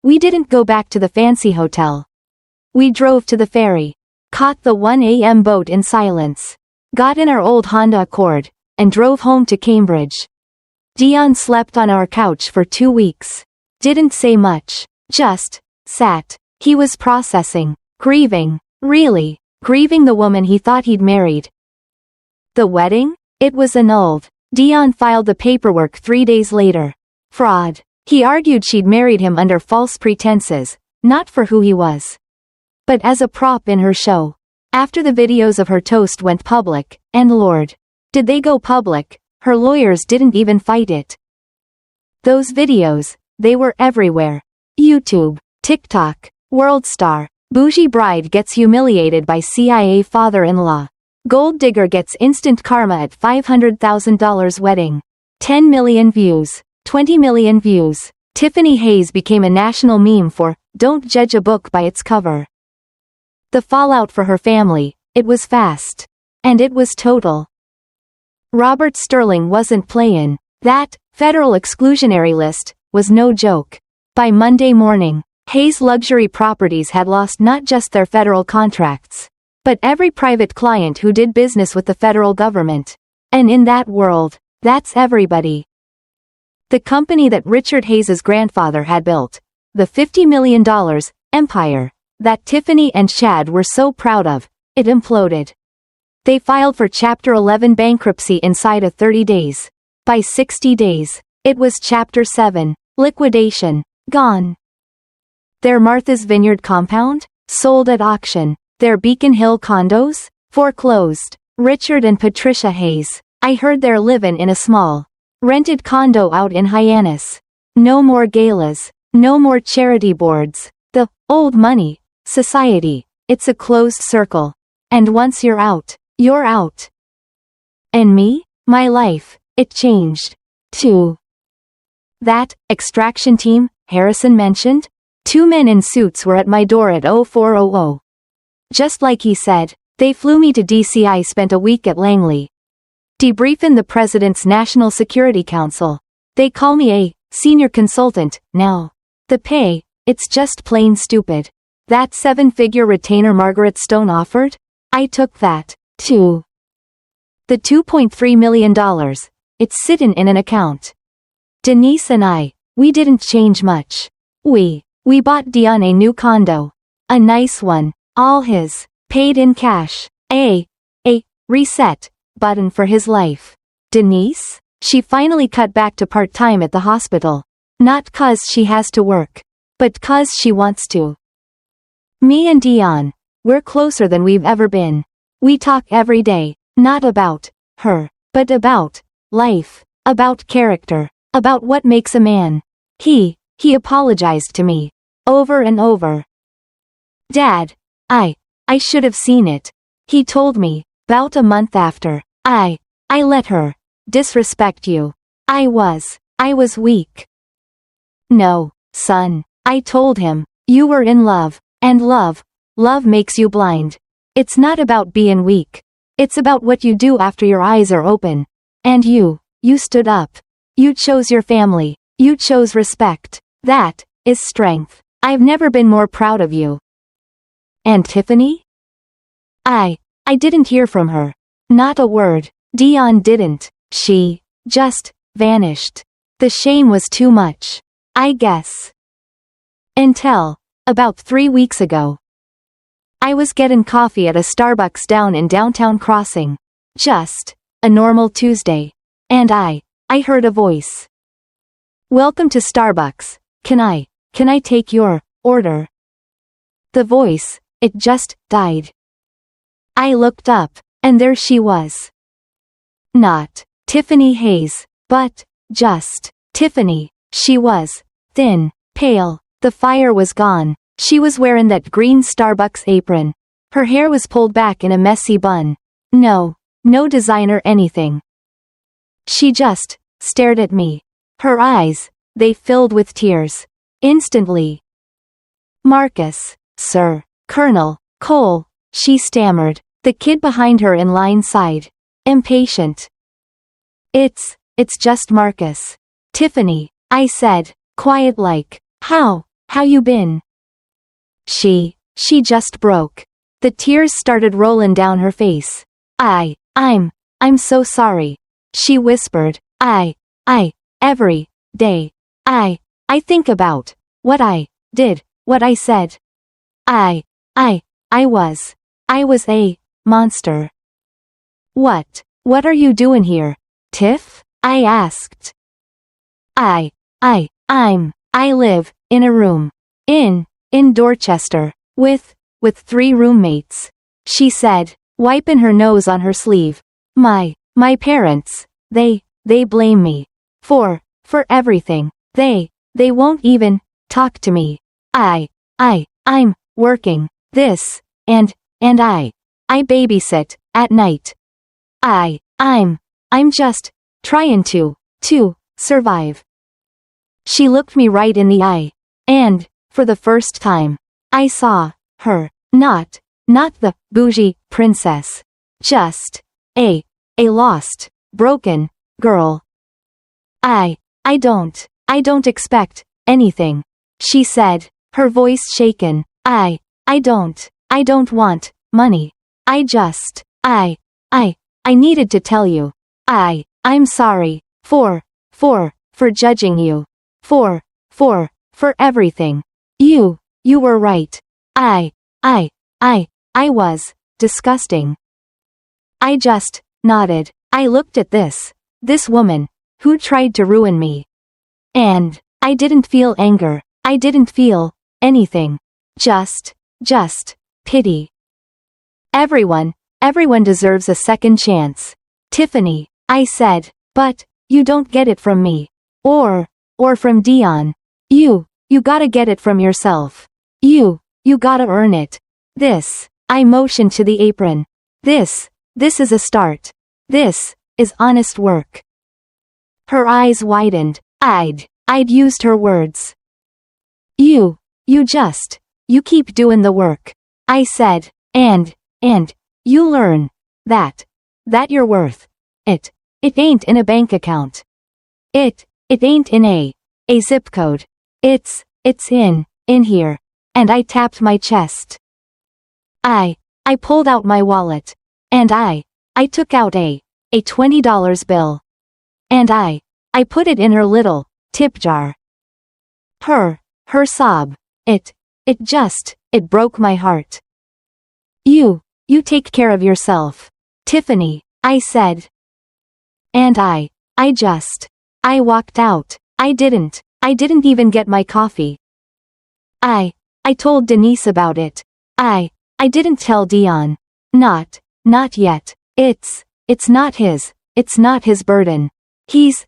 we didn't go back to the fancy hotel. We drove to the ferry, caught the 1 a.m. boat in silence, got in our old Honda Accord, and drove home to Cambridge. Dion slept on our couch for 2 weeks. Didn't say much, just sat. He was processing, grieving, really, grieving the woman he thought he'd married. The wedding? It was annulled. Dion filed the paperwork 3 days later. Fraud. He argued she'd married him under false pretenses, not for who he was, but as a prop in her show. After the videos of her toast went public, and Lord, did they go public, her lawyers didn't even fight it. Those videos, they were everywhere. YouTube, TikTok, WorldStar, bougie bride gets humiliated by CIA father-in-law. Gold digger gets instant karma at $500,000 wedding. 10 million views. 20 million views. Tiffany Hayes became a national meme for, don't judge a book by its cover. The fallout for her family, it was fast. And it was total. Robert Sterling wasn't playing. That federal exclusionary list was no joke. By Monday morning, Hayes luxury properties had lost not just their federal contracts, but every private client who did business with the federal government. And in that world, that's everybody. The company that Richard Hayes's grandfather had built, the $50 million empire that Tiffany and Chad were so proud of, it imploded. They filed for Chapter 11 bankruptcy inside of 30 days. By 60 days, it was Chapter 7, liquidation, gone. Their Martha's Vineyard compound? Sold at auction. Their Beacon Hill condos? Foreclosed. Richard and Patricia Hayes, I heard they're living in a small, rented condo out in Hyannis. No more galas. No more charity boards. The old money society, it's a closed circle. And once you're out, you're out. And me? My life, it changed. Too. That extraction team Harrison mentioned? 2 men in suits were at my door at 0400. Just like he said, They flew me to DC. I spent a week at Langley. Debriefing the President's National Security Council. They call me a senior consultant now. The pay, it's just plain stupid. That 7-figure retainer Margaret Stone offered? I took that, too. The $2.3 million, it's sitting in an account. Denise and I, we didn't change much. We bought Dion a new condo. A nice one, all his, paid in cash. A reset button for his life. Denise? She finally cut back to part-time at the hospital. Not 'cause she has to work, but 'cause she wants to. Me and Dion, we're closer than we've ever been. We talk every day, not about her, but about life, about character, about what makes a man. He apologized to me, over and over. Dad, I should have seen it. He told me, 'bout a month after, I let her disrespect you. I was weak. No, son, I told him, you were in love, and love makes you blind. It's not about being weak. It's about what you do after your eyes are open. And you stood up. You chose your family. You chose respect. That is strength. I've never been more proud of you. And Tiffany? I didn't hear from her. Not a word. Dion didn't. She just vanished. The shame was too much, I guess. Until about 3 weeks ago. I was getting coffee at a Starbucks down in downtown Crossing. Just a normal Tuesday. And I heard a voice. Welcome to Starbucks. Can I take your order? The voice, it just died. I looked up, and there she was. Not Tiffany Hayes, but just Tiffany. She was thin, pale, the fire was gone. She was wearing that green Starbucks apron. Her hair was pulled back in a messy bun. No designer anything. She just stared at me. Her eyes, they filled with tears. Instantly. Marcus, sir, Colonel Cole, she stammered. The kid behind her in line sighed. Impatient. It's just Marcus. Tiffany, I said, quiet like, how you been? She just broke. The tears started rolling down her face. I'm so sorry. She whispered. Every day. I think about what I did, what I said. I was a monster. What are you doing here, Tiff? I asked. I live in a room in Dorchester with 3 roommates, she said, wiping her nose on her sleeve. My parents, they blame me for everything. They won't even talk to me. I'm working this and I babysit at night. I'm just trying to survive. She looked me right in the eye, and for the first time, I saw her, not the bougie princess, just a lost, broken girl. I don't expect anything, she said, her voice shaken. I don't want money. I just, I needed to tell you. I'm sorry for judging you. For everything. You were right. I was disgusting. I just nodded. I looked at this woman who tried to ruin me. And I didn't feel anger. I didn't feel anything. Just pity. Everyone deserves a second chance. Tiffany, I said, but you don't get it from me. Or from Dion. You gotta get it from yourself. You gotta earn it. This, I motioned to the apron. This is a start. This is honest work. Her eyes widened. I'd used her words. You keep doing the work, I said, and you learn that you're worth it. It ain't in a bank account. It ain't in a zip code. It's in here. And I tapped my chest. I pulled out my wallet. And I took out a $20 bill. And I put it in her little tip jar. Her sob. It broke my heart. You take care of yourself, Tiffany, I said. And I walked out. I didn't even get my coffee. I told Denise about it. I didn't tell Dion. Not yet. It's not his burden. He's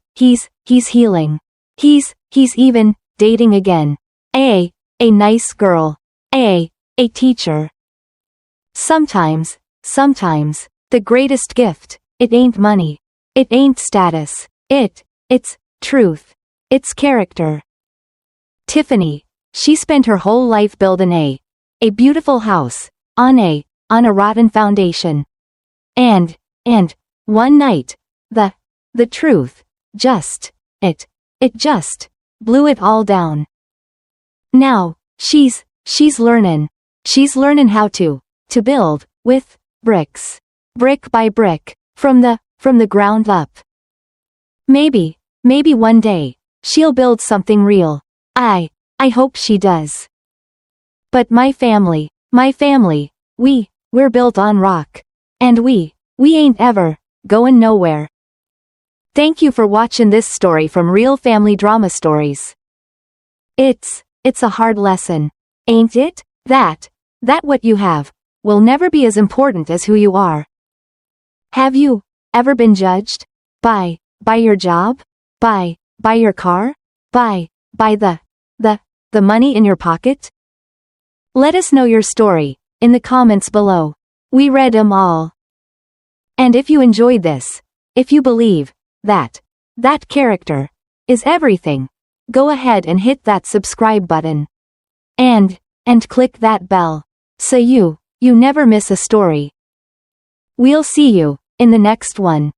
healing. He's even dating again. A nice girl. A teacher. Sometimes, the greatest gift, it ain't money. It ain't status. It's truth. It's character. Tiffany, she spent her whole life building a beautiful house, on a rotten foundation. And one night, the truth, it just blew it all down. Now, she's learning how to build, with bricks. Brick by brick, from the ground up. Maybe one day, she'll build something real. I hope she does. But my family, we're built on rock. And we ain't ever going nowhere. Thank you for watching this story from Real Family Drama Stories. It's a hard lesson, ain't it? That what you have will never be as important as who you are. Have you ever been judged by your job, by your car, by the money in your pocket? Let us know your story in the comments below. We read 'em all. And if you enjoyed this, if you believe that character is everything, go ahead and hit that subscribe button. And click that bell, so you never miss a story. We'll see you in the next one.